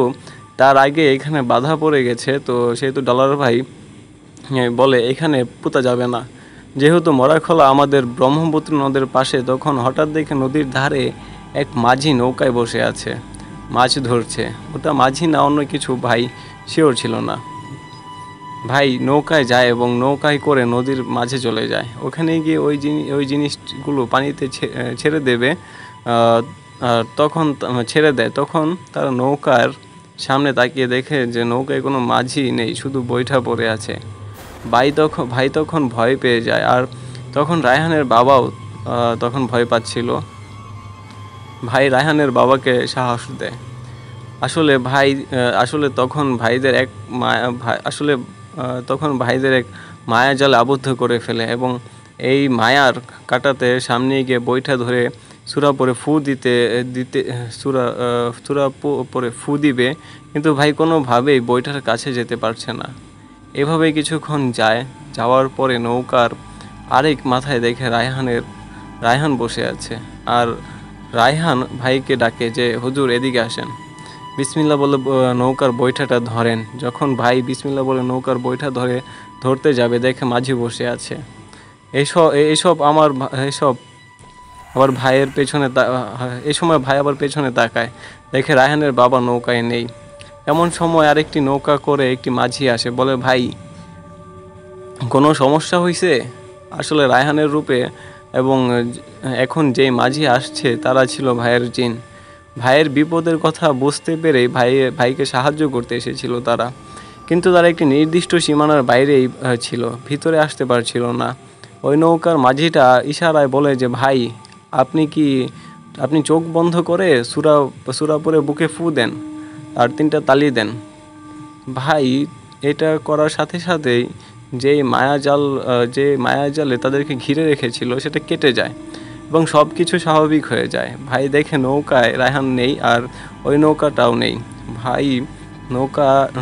তার আগে এখানে বাধা পড়ে গেছে। তো সেহেতু ডলার ভাই বলে এখানে পুঁতা যাবে না, যেহেতু মরাখোলা আমাদের ব্রহ্মপুত্র নদের পাশে। তখন হঠাৎ দেখে নদীর ধারে এক মাঝি নৌকায় বসে আছে, মাছ ধরছে। ওটা মাঝি না অন্য কিছু ভাই শিওর ছিল না। ভাই নৌকায় যায় এবং নৌকায় করে নদীর মাঝে চলে যায়। ওখানে গিয়ে ওই জিনিসগুলো পানিতে ছেড়ে দেবে, তখন ছেড়ে দেয়। তখন তারা নৌকার সামনে তাকিয়ে দেখে যে নৌকায় কোনো মাঝি নেই, শুধু বৈঠা পড়ে আছে। ভাই তখন ভয় পেয়ে যায়, আর তখন রায়হানের বাবাও তখন ভয় পাচ্ছিল। ভাই রায়হানের বাবাকে সাহস দেয়। আসলে তখন ভাইদের এক মায়াজালে আবদ্ধ করে ফেলে এবং এই মায়ার কাটাতে সামনে গিয়ে বৈঠা ধরে সূরা পরে ফু দিবে, কিন্তু ভাই কোনোভাবেই বৈঠার কাছে যেতে পারছে না। এভাবে কিছুক্ষণ যাওয়ার পরে নৌকার আরেক মাথায় দেখে রায়হান বসে আছে, আর রায়হান ভাইকে ডাকে যে হুজুর এদিকে আসেন, বিসমিল্লাহ বলে নৌকার বৈঠাটা ধরেন। যখন ভাই বিসমিল্লাহ বলে নৌকার বৈঠা ধরতে যাবে দেখে মাঝি বসে আছে। এই সময় ভাই আবার পেছনে তাকায়, দেখে রায়হানের বাবা নৌকায় নেই। এমন সময় আরেকটি নৌকা করে একটি মাঝি আসে, বলে ভাই কোনো সমস্যা হয়েছে? আসলে রায়হানের রূপে এবং এখন যেই মাঝি আসছে তারা ছিল ভাইয়ের জিন। ভাইয়ের বিপদের কথা বুঝতে পেরে ভাইকে সাহায্য করতে এসেছিল তারা, কিন্তু তারা একটি নির্দিষ্ট সীমানার বাইরেই ছিল, ভিতরে আসতে পারছিল না। ওই নৌকার মাঝিটা ইশারায় বলে যে ভাই, আপনি চোখ বন্ধ করে সূরা পরে বুকে ফু দেন আর 3টা তালি দেন। ভাই এটা করার সাথে সাথেই যে মায়াজালে তাদেরকে ঘিরে রেখেছিল সেটা কেটে যায় এবং সব কিছু স্বাভাবিক হয়ে যায়। ভাই দেখে নৌকায় রায়হান নেই, আর ওই নৌকাটাও নেই। ভাই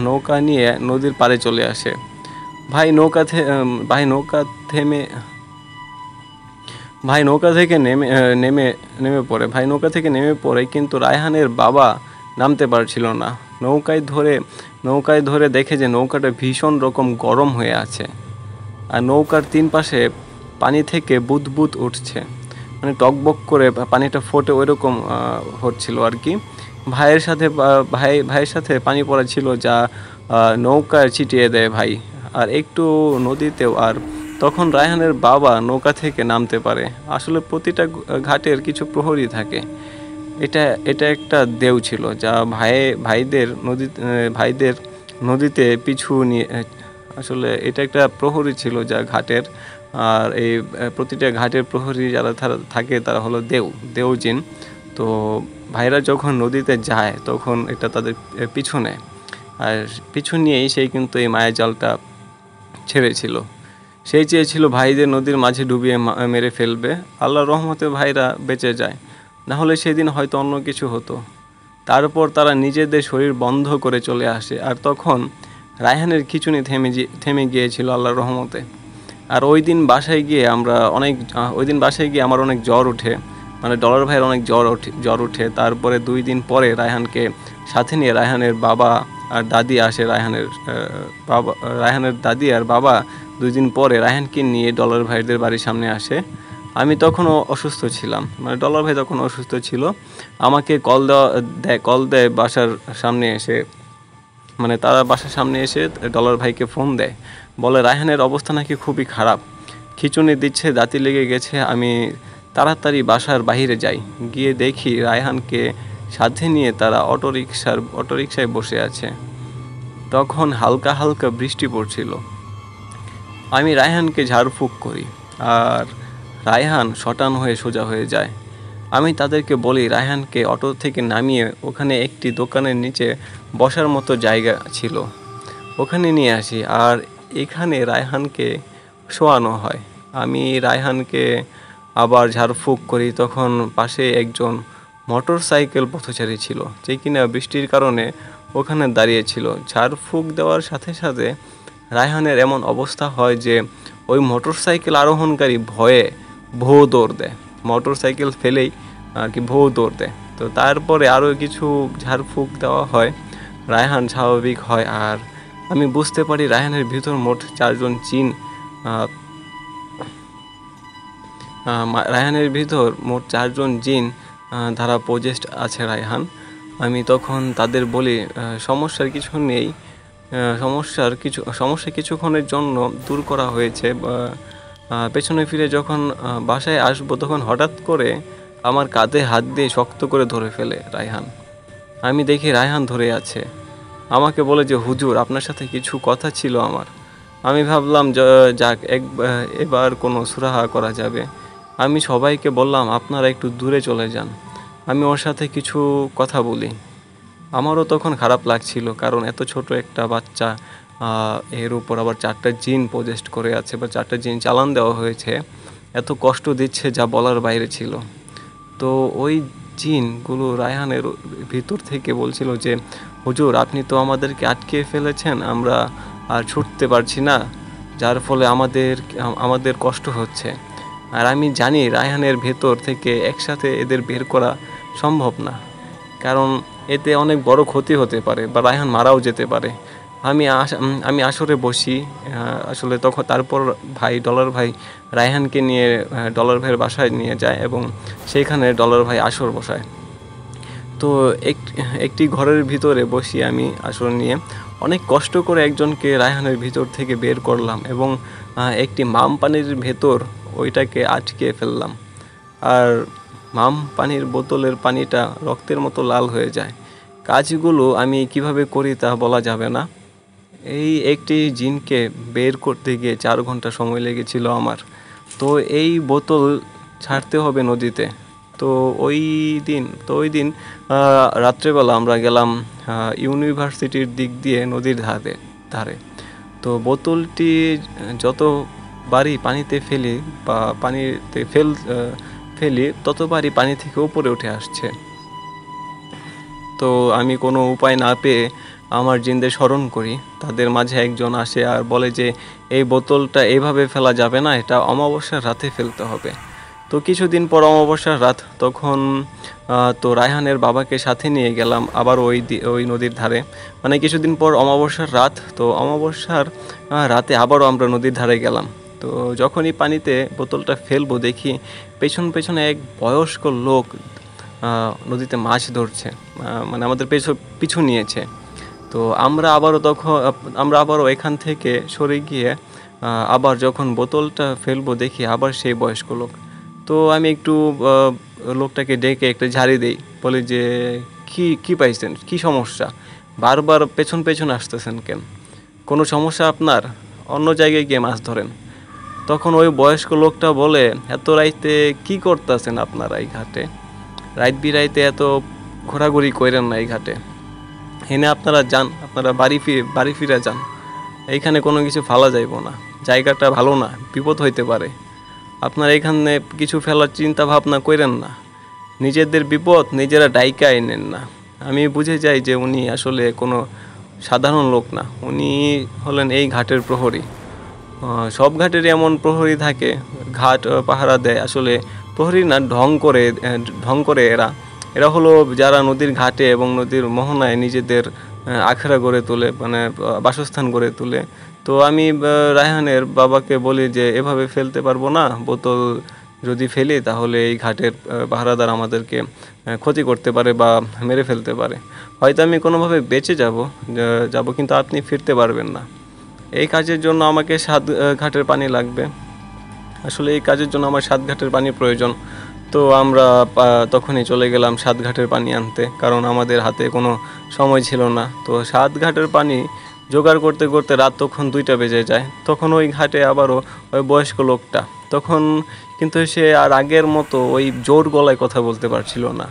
নৌকা নিয়ে নদীর পাড়ে চলে আসে। ভাই নৌকা থেমে ভাই নৌকা থেকে নেমে পড়ে কিন্তু রায়হানের বাবা নামতে পারছিল না। নৌকায় ধরে দেখে যে নৌকাটা ভীষণ রকম গরম হয়ে আছে, আর নৌকার 3 পাশে পানি থেকে বুদবুদ উঠছে, মানে টকবক করে পানিটা ফোটে ওইরকম হচ্ছিল আর কি। ভাইয়ের সাথে পানি পড়া ছিল, যা নৌকায় ছিটিয়ে দেয় ভাই, আর একটু নদীতেও। আর তখন রায়হানের বাবা নৌকা থেকে নামতে পারে। আসলে প্রতিটা ঘাটের কিছু প্রহরী থাকে। এটা একটা দেউ ছিল, যা ভাইদের নদীতে পিছু নিয়ে, আসলে এটা একটা প্রহরী ছিল যা ঘাটের। আর এই প্রতিটা ঘাটের প্রহরী যারা থাকে তারা হলো দেউ জিন। তো ভাইরা যখন নদীতে যায় তখন এটা তাদের পিছু নেয়, আর পিছু নিয়েই সেই কিন্তু এই মায়া জালটা ছেড়েছিল। সেই চেয়েছিল ভাইদের নদীর মাঝে ডুবিয়ে মেরে ফেলবে। আল্লাহর রহমতে ভাইরা বেঁচে যায়, না হলে সেদিন হয়তো অন্য কিছু হতো। তারপর তারা নিজেদের শরীর বন্ধ করে চলে আসে, আর তখন রায়হানের খিঁচুনি থেমে গিয়েছিল আল্লাহর রহমতে। আর ওই দিন বাসায় গিয়ে আমার অনেক জ্বর ওঠে, মানে ডলার ভাইয়ের অনেক জ্বর ওঠে। তারপরে 2 দিন পরে রায়হানকে সাথে নিয়ে রায়হানের বাবা আর দাদি আসে। রায়হানের দাদি আর বাবা 2 দিন পরে রায়হানকে নিয়ে ডলার ভাইদের বাড়ির সামনে আসে। আমি তখনও অসুস্থ ছিলাম, মানে ডলার ভাই তখন অসুস্থ ছিল। আমাকে কল দেয় বাসার সামনে এসে, মানে তারা বাসার সামনে এসে ডলার ভাইকে ফোন দেয়, বলে রায়হানের অবস্থা নাকি খুবই খারাপ, খিঁচুনি দিচ্ছে, দাঁতি লেগে গেছে। আমি তাড়াতাড়ি বাসার বাইরে যাই, গিয়ে দেখি রায়হানকে সাথে নিয়ে তারা অটোরিকশায় বসে আছে। তখন হালকা হালকা বৃষ্টি পড়ছিল। আমি রায়হানকে ঝাড়ফুঁক করি, আর রায়হান শটান হয়ে সোজা হয়ে যায়। আমি তাদেরকে বলি রায়হানকে অটো থেকে নামিয়ে ওখানে একটি দোকানের নিচে বসার মতো জায়গা ছিল, ওখানে নিয়ে আসি, আর এখানে রায়হানকে শোয়ানো হয়। আমি রায়হানকে আবার ঝাড়ফুঁক করি। তখন পাশে একজন মোটরসাইকেল পথচারী ছিল, যে কিনা বৃষ্টির কারণে ওখানে দাঁড়িয়েছিল। ঝাড়ফুঁক দেওয়ার সাথে সাথে রায়হানের এমন অবস্থা হয় যে ওই মোটরসাইকেল আরোহণকারী ভয়ে ভৌ দৌড় দেয়, মোটরসাইকেল ফেলেই আর কি ভৌ দৌড় দেয়। তো তারপরে আরও কিছু ঝাড়ফুঁক দেওয়া হয়, রায়হান স্বাভাবিক হয়। আর আমি বুঝতে পারি রায়হানের ভিতর মোট 4 জন জিন দ্বারা পজেসড আছে রায়হান। আমি তখন তাদের বলি সমস্যা কিছুক্ষণের জন্য দূর করা হয়েছে। পেছনে ফিরে যখন বাসায় আসবো তখন হঠাৎ করে আমার কাঁধে হাত দিয়ে শক্ত করে ধরে ফেলে রায়হান। আমি দেখি রায়হান ধরে আছে, আমাকে বলে যে হুজুর আপনার সাথে কিছু কথা ছিল আমার। আমি ভাবলাম যাক এবার কোনো সুরাহা করা যাবে। আমি সবাইকে বললাম আপনারা একটু দূরে চলে যান, আমি ওর সাথে কিছু কথা বলি। আমারও তখন খারাপ লাগছিল, কারণ এত ছোট একটা বাচ্চা, এর উপর আবার 4টা জিন পজেস্ট করে আছে, বা 4টা জিন চালান দেওয়া হয়েছে, এত কষ্ট দিচ্ছে যা বলার বাইরে ছিল। তো ওই জিনগুলো রায়হানের ভিতর থেকে বলছিল যে হুজুর আপনি তো আমাদেরকে আটকে ফেলেছেন, আমরা আর ছুটতে পারছি না, যার ফলে আমাদের কষ্ট হচ্ছে। আর আমি জানি রায়হানের ভেতর থেকে একসাথে এদের বের করা সম্ভব না, কারণ এতে অনেক বড় ক্ষতি হতে পারে, বা রায়হান মারাও যেতে পারে। আমি আসরে বসি, আসলে তারপর ডলার ভাই রায়হানকে নিয়ে ডলার ভাইয়ের বাসায় নিয়ে যায়, এবং সেইখানে ডলার ভাই আসর বসায়। তো একটি ঘরের ভিতরে বসি আমি আসর নিয়ে, অনেক কষ্ট করে একজনকে রায়হানের ভিতর থেকে বের করলাম, এবং একটি মাম পানির ভেতর ওইটাকে আটকে ফেললাম। আর মাম পানির বোতলের পানিটা রক্তের মতো লাল হয়ে যায়। কাজগুলো আমি কিভাবে করি তা বলা যাবে না। এই একটি জিনকে বের করতে গিয়ে 4 ঘন্টা সময় লেগেছিল আমার। তো এই বোতল ছাড়তে হবে নদীতে। তো ওই দিন রাত্রেবেলা আমরা গেলাম ইউনিভার্সিটির দিক দিয়ে নদীর ধারে। তো বোতলটি যতবারই পানিতে ফেলি ততবারই পানি থেকে উপরে উঠে আসছে। তো আমি কোনো উপায় না পেয়ে আমার জিনদের স্মরণ করি, তাদের মাঝে একজন আসে আর বলে যে এই বোতলটা এইভাবে ফেলা যাবে না, এটা অমাবস্যার রাতে ফেলতে হবে। তো কিছুদিন পর অমাবস্যার রাত, তখন তো রায়হানের বাবাকে সাথে নিয়ে গেলাম আবার ওই নদীর ধারে। মানে কিছুদিন পর অমাবস্যার রাত, তো অমাবস্যার রাতে আবারও আমরা নদীর ধারে গেলাম। তো যখনই পানিতে বোতলটা ফেলবো দেখি পেছনে এক বয়স্ক লোক নদীতে মাছ ধরছে, মানে আমাদের পিছু নিয়েছে। তো আমরা আবারও এখান থেকে সরে গিয়ে আবার যখন বোতলটা ফেলবো দেখি আবার সেই বয়স্ক লোক। তো আমি একটু লোকটাকে ডেকে একটা ঝাড়ি দেই, বলি যে কি পাইছেন, কি সমস্যা, বারবার পেছন আসতেছেন কেন, কোনো সমস্যা আপনার, অন্য জায়গায় গিয়ে মাছ ধরেন। তখন ওই বয়স্ক লোকটা বলে, এত রাইতে কি করতেছেন আপনারা এই ঘাটে, রাইত বিরাইতে এত ঘোরাঘুরি করেন না এই ঘাটে, হেনে আপনারা যান, আপনারা বাড়ি ফিরে যান, এইখানে কোনো কিছু ফালা যাইব না, জায়গাটা ভালো না, বিপদ হইতে পারে, আপনারা এখানে কিছু ফেলার চিন্তা ভাবনা করেন না, নিজেদের বিপদ নিজেরা ডাইকা নেন না। আমি বুঝে যাই যে উনি আসলে কোনো সাধারণ লোক না, উনি হলেন এই ঘাটের প্রহরী। সব ঘাটেরই এমন প্রহরী থাকে, ঘাট পাহারা দেয়, আসলে প্রহরী না, ঢং করে এরা হলো যারা নদীর ঘাটে এবং নদীর মোহনায় নিজেদের আখড়া গড়ে তোলে, মানে বাসস্থান গড়ে তোলে। তো আমি রায়হানের বাবাকে বলি যে এভাবে ফেলতে পারবো না, বোতল যদি ফেলি তাহলে এই ঘাটের পাহারাদার আমাদেরকে ক্ষতি করতে পারে বা মেরে ফেলতে পারে, হয়তো আমি কোনোভাবে বেঁচে যাব কিন্তু আপনি ফিরতে পারবেন না। এই কাজের জন্য আমাকে 7 ঘাটের পানি লাগবে, আসলে এই কাজের জন্য আমার 7 ঘাটের পানি প্রয়োজন। তো আমরা তখনই চলে গেলাম 7 ঘাটের পানি আনতে, কারণ আমাদের হাতে কোনো সময় ছিল না। তো 7 ঘাটের পানি জোগাড় করতে করতে রাত তখন 2টা বেজে যায়। তখন ওই ঘাটে আবারও ওই বয়স্ক লোকটা, তখন কিন্তু সে আর আগের মতো ওই জোর গলায় কথা বলতে পারছিল না,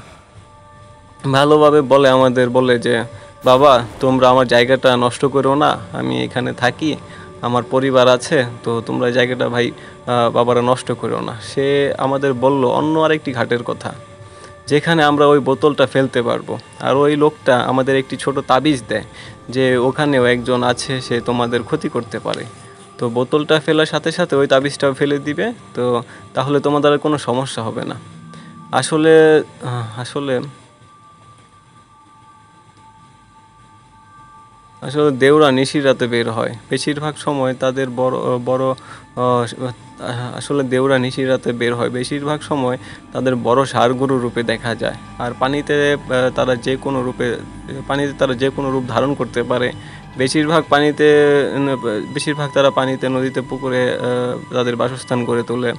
ভালোভাবে বলে যে বাবা তোমরা আমার জায়গাটা নষ্ট করো না, আমি এখানে থাকি, আমার পরিবার আছে, তো তোমরা জায়গাটা ভাই বাবারা নষ্ট করো না। সে আমাদের বলল অন্য আরেকটি ঘাটের কথা, যেখানে আমরা ওই বোতলটা ফেলতে পারবো। আর ওই লোকটা আমাদের একটি ছোট তাবিজ দেয় যে ওখানেও একজন আছে, সে তোমাদের ক্ষতি করতে পারে, তো বোতলটা ফেলার সাথে সাথে ওই তাবিজটাও ফেলে দিবে, তো তাহলে তোমাদের আর কোনো সমস্যা হবে না। আসলে আসলে আসলে দেউড়া নিশির রাতে বের হয়, বেশিরভাগ সময় তাদের আসলে দেউড়া নিশির রাতে বের হয়, বেশিরভাগ সময় তাদের বড় ষাঁড় গরু রূপে দেখা যায়। আর পানিতে তারা যে কোনো রূপ ধারণ করতে পারে। বেশিরভাগ তারা পানিতে, নদীতে, পুকুরে তাদের বাসস্থান গড়ে তোলে।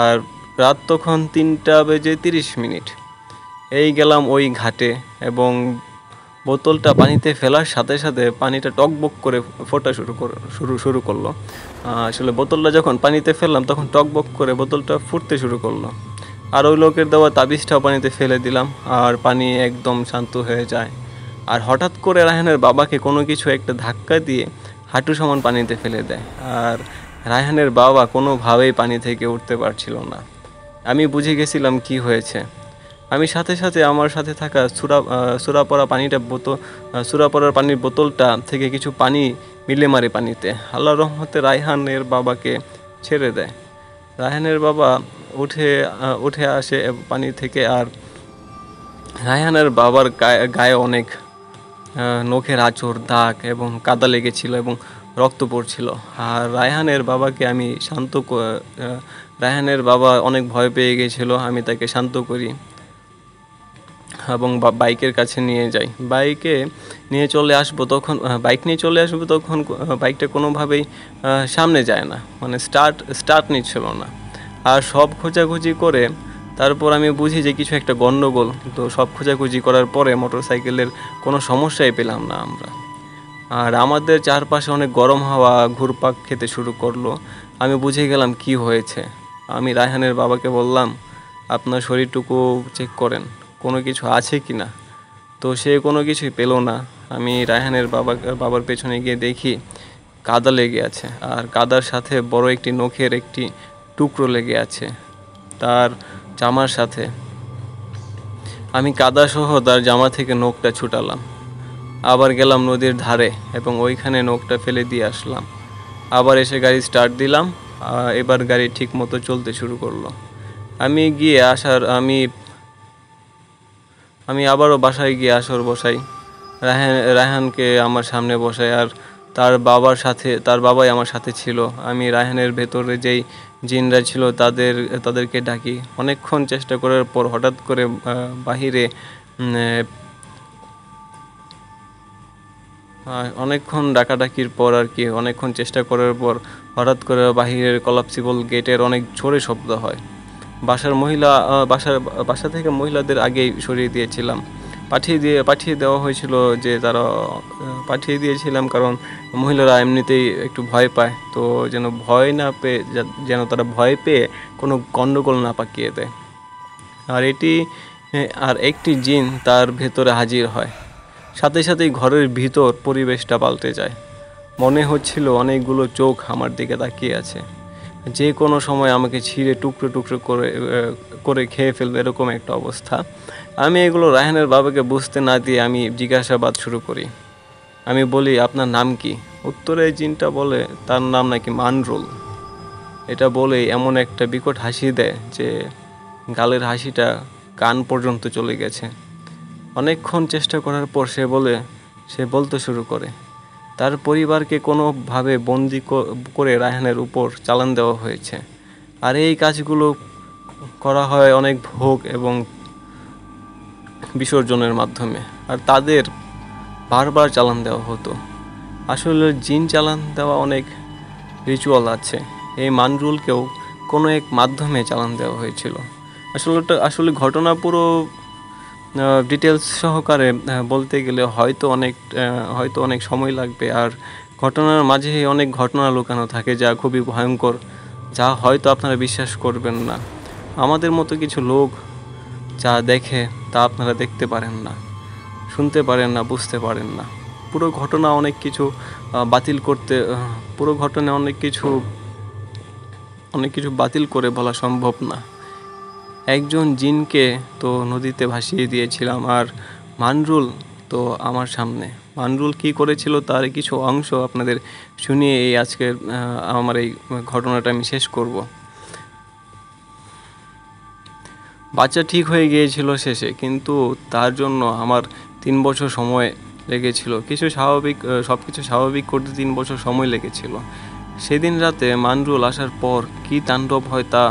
আর রাত তখন 3:30। এই গেলাম ওই ঘাটে এবং বোতলটা পানিতে ফেলার সাথে সাথে পানিটা টকবক করে ফোটা শুরু করলো। আসলে বোতলটা যখন পানিতে ফেললাম তখন টকবক করে বোতলটা ফুটতে শুরু করলো। আর ওই লোকের দেওয়া তাবিজটাও পানিতে ফেলে দিলাম, আর পানি একদম শান্ত হয়ে যায়। আর হঠাৎ করে রায়হানের বাবাকে কোনো কিছু একটা ধাক্কা দিয়ে হাঁটু সমান পানিতে ফেলে দেয়, আর রায়হানের বাবা কোনোভাবেই পানি থেকে উঠতে পারছিল না। আমি বুঝে গেছিলাম কি হয়েছে। আমি সাথে সাথে আমার সাথে থাকা সুরাপড়ার পানির বোতলটা থেকে কিছু পানি মিলে মারে পানিতে। আল্লাহর রহমতে রায়হানের বাবাকে ছেড়ে দেয়। রায়হানের বাবা উঠে আসে পানি থেকে, আর রায়হানের বাবার গায়ে অনেক নখের আঁচড়, দাগ এবং কাদা লেগেছিল এবং রক্ত পড়ছিল। আর রায়হানের বাবা অনেক ভয় পেয়ে গেছিল। আমি তাকে শান্ত করি এবং বাইকের কাছে নিয়ে যাই। বাইক নিয়ে চলে আসবো তখন বাইকটা কোনোভাবেই সামনে যায় না, মানে স্টার্ট নিচ্ছিল না। আর সব খোঁজাখুঁজি করে তারপর আমি বুঝি যে কিছু একটা গন্ডগোল। তো সব খোঁজাখুঁজি করার পরে মোটরসাইকেলের কোনো সমস্যাই পেলাম না আমরা। আর আমাদের চারপাশে অনেক গরম হাওয়া ঘুরপাক খেতে শুরু করলো। আমি বুঝে গেলাম কি হয়েছে। আমি রায়হানের বাবাকে বললাম, আপনার শরীরটুকু চেক করেন, কোনো কিছু আছে কি না। তো সে কোনো কিছুই পেল না। আমি রায়হানের বাবার পেছনে গিয়ে দেখি কাদা লেগে আছে, আর কাদার সাথে বড় একটি নখের একটি টুকরো লেগে আছে তার জামার সাথে। আমি কাদা সহ তার জামা থেকে নখটা ছুটালাম। আবার গেলাম নদীর ধারে এবং ওইখানে নৌকটা ফেলে দিয়ে আসলাম। আবার এসে গাড়ি স্টার্ট দিলাম, এবার গাড়ি ঠিক মতো চলতে শুরু করলো। আমি গিয়ে আসার আমি আবারও বাসায় গিয়ে আসর বসাই, রায়হানকে আমার সামনে বসাই, আর তার বাবাই আমার সাথে ছিল। আমি রায়হানের ভেতরে যেই জিনরা ছিল তাদেরকে ডাকি। অনেকক্ষণ চেষ্টা করার পর হঠাৎ করে বাহিরে অনেকক্ষণ ডাকাডাকির পর অনেকক্ষণ চেষ্টা করার পর হঠাৎ করে বাহিরের কলাপসিবল গেটের অনেক জোরে শব্দ হয়। বাসা থেকে মহিলাদের আগেই সরিয়ে দিয়েছিলাম, পাঠিয়ে দেওয়া হয়েছিল যে তারা পাঠিয়ে দিয়েছিলাম, কারণ মহিলারা এমনিতেই একটু ভয় পায়, তো যেন তারা ভয় পেয়ে কোনো গণ্ডগোল না পাকিয়ে দেয়। আর একটি জিন তার ভেতরে হাজির হয়, সাথে সাথেই ঘরের ভিতর পরিবেশটা পাল্টে যায়। মনে হচ্ছিল অনেকগুলো চোখ আমার দিকে তাকিয়ে আছে, যে কোনো সময় আমাকে ছিঁড়ে টুকরো টুকরো করে খেয়ে ফেলবে, এরকম একটা অবস্থা। আমি এগুলো রায়হানের বাবাকে বুঝতে না দিয়ে আমি জিজ্ঞাসাবাদ শুরু করি। আমি বলি, আপনার নাম কি? উত্তরে জিনটা বলে তার নাম নাকি মানরুল। এটা বলেই এমন একটা বিকট হাসি দেয় যে গালের হাসিটা কান পর্যন্ত চলে গেছে। অনেকক্ষণ চেষ্টা করার পর সে বলতে শুরু করে, তার পরিবারকে কোনোভাবে বন্দি করে রায়হানের উপর চালান দেওয়া হয়েছে, আর এই কাজগুলো করা হয় অনেক ভোগ এবং বিসর্জনের মাধ্যমে, আর তাদের বারবার চালান দেওয়া হতো। আসলে জিন চালান দেওয়া অনেক রিচুয়াল আছে, এই মানরুলকেও কোনো এক মাধ্যমে চালান দেওয়া হয়েছিল। আসলে ঘটনা পুরো ডিটেলস সহকারে বলতে গেলে হয়তো অনেক সময় লাগবে, আর ঘটনার মাঝে অনেক ঘটনা লুকানো থাকে যা খুবই ভয়ঙ্কর, যা হয়তো আপনারা বিশ্বাস করবেন না। আমাদের মতো কিছু লোক যা দেখে তা আপনারা দেখতে পারেন না, শুনতে পারেন না, বুঝতে পারেন না। পুরো ঘটনা অনেক কিছু বাতিল করে বলা সম্ভব না। একজন জিনকে তো নদীতে ভাসিয়ে দিয়েছিলাম, আর মানরুল তো আমার সামনে। মানরুল কি করেছিল তার কিছু অংশ আপনাদের শুনিয়ে আমার এই ঘটনাটা আমি শেষ করব। বাচ্চা ঠিক হয়ে গিয়েছিল শেষে, কিন্তু তার জন্য আমার 3 বছর সময় লেগেছিল। সব কিছু স্বাভাবিক করতে 3 বছর সময় লেগেছিল। সেদিন রাতে মানরুল আসার পর কি তাণ্ডব হয় তা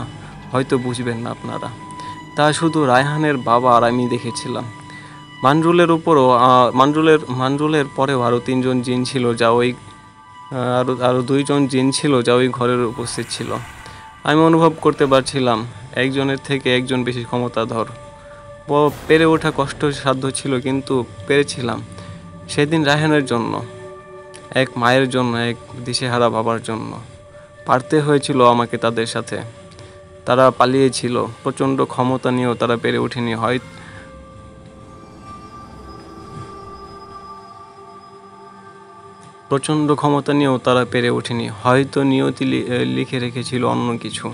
হয়তো বুঝবেন না আপনারা, তা শুধু রায়হানের বাবা আর আমি দেখেছিলাম। মানরুলের পরেও আরও 3 জন জিন ছিল যা আরও 2 জন জিন ছিল যা ওই ঘরের উপস্থিত ছিল। আমি অনুভব করতে পারছিলাম একজনের থেকে একজন বেশি ক্ষমতাধর। পেরে ওঠা কষ্টসাধ্য ছিল, কিন্তু পেরেছিলাম। সেদিন রায়হানের জন্য, এক মায়ের জন্য, এক দিশেহারা বাবার জন্য পারতে হয়েছিল আমাকে তাদের সাথে। তারা পালিয়েছিল, প্রচণ্ড ক্ষমতা নিয়েও তারা পেরে ওঠেনি। হয়তো নিয়তি লিখে রেখেছিল অন্য কিছু।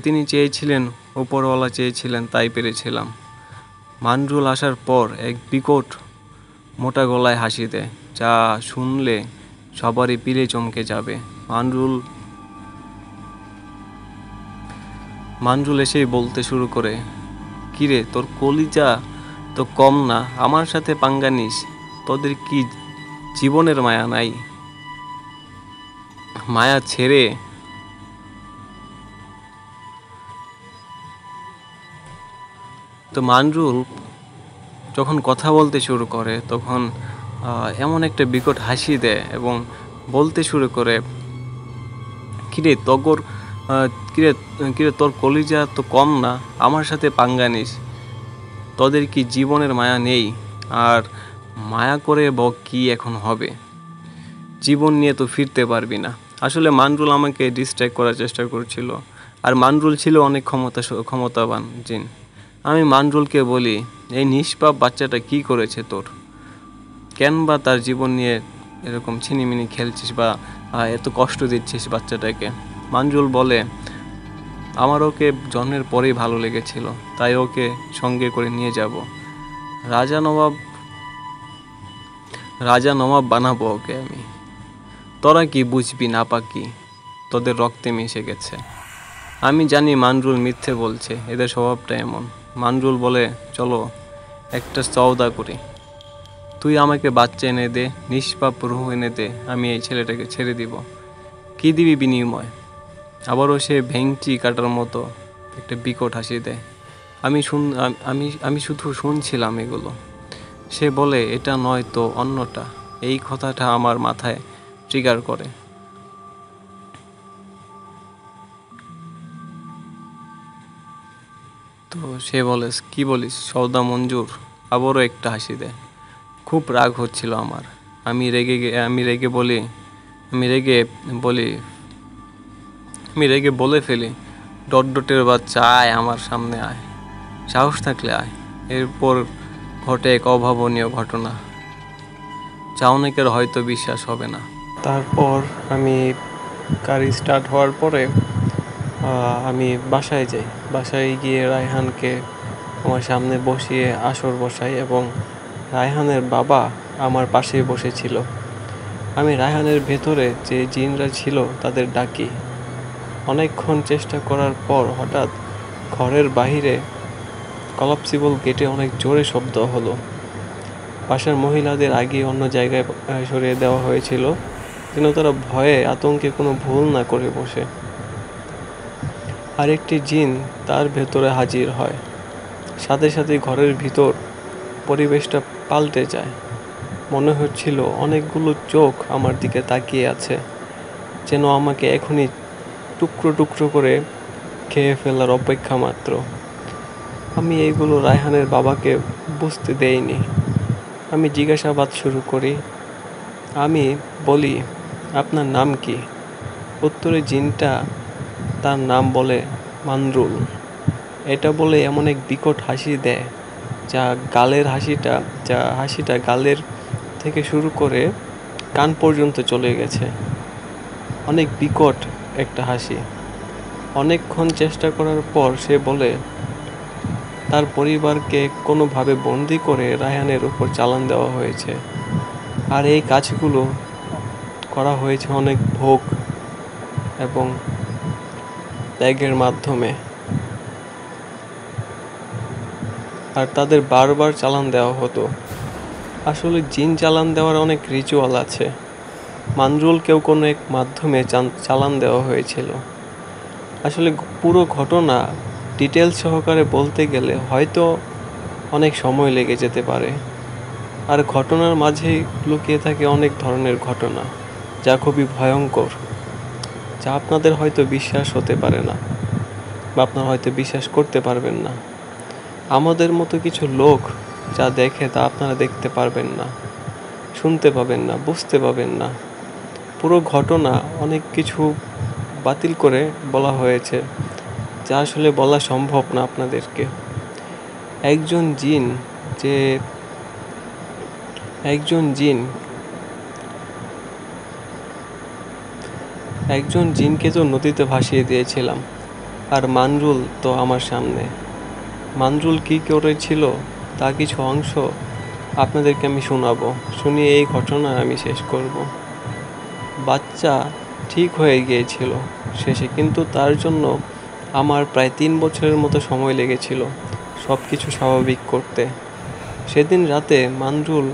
তিনি চেয়েছিলেন, উপরওয়ালা চেয়েছিলেন, তাই পেরেছিলাম। মানরুল আসার পর এক বিকট মোটা গলায় হাসি দেয়, যা শুনলে সবারই পিলে চমকে যাবে। মানরুল এসেই বলতে শুরু করে, কিরে, তোর কলিজা তো কম না, আমার সাথে পাঙ্গা নিস? তোদের কি জীবনের মায়া নাই? মায়া ছেড়ে তো মানরুল যখন কথা বলতে শুরু করে তখন এমন একটা বিকট হাসি দেয় এবং বলতে শুরু করে, কিরে তোর কলিজা তো কম না, আমার সাথে পাঙ্গা নিস? তোদের কি জীবনের মায়া নেই? আর মায়া করে কি এখন হবে? জীবন নিয়ে তো ফিরতে পারবি না। আসলে মানরুল আমাকে ডিস্ট্র্যাক্ট করার চেষ্টা করছিল, আর মানরুল ছিল অনেক ক্ষমতাবান জিন। আমি মানরুলকে বলি, এই নিষ্পাপ বাচ্চাটা কি করেছে তোর? কেন বা তার জীবন নিয়ে এরকম ছিনিমিনি খেলছিস বা এত কষ্ট দিচ্ছিস বাচ্চাটাকে? মানরুল বলে, আমার ওকে জন্মের পরেই ভালো লেগেছিল, তাই ওকে সঙ্গে করে নিয়ে যাব। রাজা নবাব রাজা নবাব বানাবো ওকে আমি। তোরা কি বুঝবি না পাকি, তোদের রক্তে মিশে গেছে। আমি জানি মানরুল মিথ্যে বলছে, এদের স্বভাবটা এমন। মানরুল বলে, চলো একটা সওদা করি, তুই আমাকে বাচ্চা এনে দে, নিষ্পাপ রুহ এনে দে, আমি এই ছেলেটাকে ছেড়ে দিব। কী দিবি বিনিময়? আবারও সে ভেংচি কাটার মতো একটা বিকট হাসি দেয়। আমি শুধু শুনছিলাম এগুলো। সে বলে, এটা নয় তো অন্যটা। এই কথাটা আমার মাথায় ট্রিগার করে। তো সে বলে, কি বলিস, সওদা মঞ্জুর? আবারও একটা হাসি দেয়। খুব রাগ হচ্ছিল আমার। আমি রেগে বলে ফেলি, ডটডটের বাচ্চা, আয় আমার সামনে আয়, সাহস থাকলে আয়। এরপর ঘটে এক অভাবনীয় ঘটনা, যা অনেকের হয়তো বিশ্বাস হবে না। তারপর আমি গাড়ি স্টার্ট হওয়ার পরে আমি বাসায় যাই। বাসায় গিয়ে রায়হানকে আমার সামনে বসিয়ে আসর বসাই এবং রায়হানের বাবা আমার পাশেই বসেছিল। আমি রায়হানের ভেতরে যে জিনরা ছিল তাদের ডাকি। অনেকক্ষণ চেষ্টা করার পর হঠাৎ ঘরের বাহিরে কলাপসিবল গেটে অনেক জোরে শব্দ হলো। বাসার মহিলাদের আগে অন্য জায়গায় সরিয়ে দেওয়া হয়েছিল যেন তারা ভয়ে আতঙ্কে কোনো ভুল না করে বসে। আরেকটি জিন তার ভেতরে হাজির হয়। সাথে সাথে ঘরের ভিতর পরিবেশটা পাল্টে যায়। মনে হচ্ছিল অনেকগুলো চোখ আমার দিকে তাকিয়ে আছে, যেন আমাকে এখনই টুকরো টুকরো করে খেয়ে ফেলার অপেক্ষা মাত্র। আমি এইগুলো রায়হানের বাবাকে বুঝতে দেইনি। আমি জিজ্ঞাসাবাদ শুরু করি। আমি বলি, আপনার নাম কি? উত্তরে জিনটা তার নাম বলে মানরুল। এটা বলে এমন এক বিকট হাসি দেয় যা হাসিটা গালের থেকে শুরু করে কান পর্যন্ত চলে গেছে। অনেক বিকট একটা হাসি। অনেকক্ষণ চেষ্টা করার পর সে বলে, তার পরিবারকে কোনোভাবে বন্দি করে রায়হানের উপর চালান দেওয়া হয়েছে, আর এই কাজগুলো করা হয়েছে অনেক ভোগ এবং ত্যাগের মাধ্যমে, আর তাদের বারবার চালান দেওয়া হতো। আসলে জিন চালান দেওয়ার অনেক রিচুয়াল আছে। মানরুলকেও কোনো এক মাধ্যমে চালান দেওয়া হয়েছিল। আসলে পুরো ঘটনা ডিটেলস সহকারে বলতে গেলে হয়তো অনেক সময় লেগে যেতে পারে, আর ঘটনার মাঝেই লুকিয়ে থাকে অনেক ধরনের ঘটনা যা খুবই ভয়ঙ্কর, যা আপনাদের হয়তো বিশ্বাস হতে পারে না বা আপনারা হয়তো বিশ্বাস করতে পারবেন না। আমাদের মতো কিছু লোক যা দেখে তা আপনারা দেখতে পারবেন না, শুনতে পাবেন না, বুঝতে পাবেন না। পুরো ঘটনা অনেক কিছু বাতিল করে বলা হয়েছে যা আসলে বলা সম্ভব না আপনাদেরকে। একজন জিনকে তো নদীতে ভাসিয়ে দিয়েছিলাম, আর মানরুল তো আমার সামনে। মানরুল কী করেছিল তা কিছু অংশ আপনাদেরকে আমি শোনাবো, শুনিয়ে এই ঘটনা আমি শেষ করব। বাচ্চা ঠিক হয়ে গিয়েছিল শেষে, কিন্তু তার জন্য আমার প্রায় 3 বছরের মতো সময় লেগেছিল সব কিছু স্বাভাবিক করতে। সেদিন রাতে মানরুল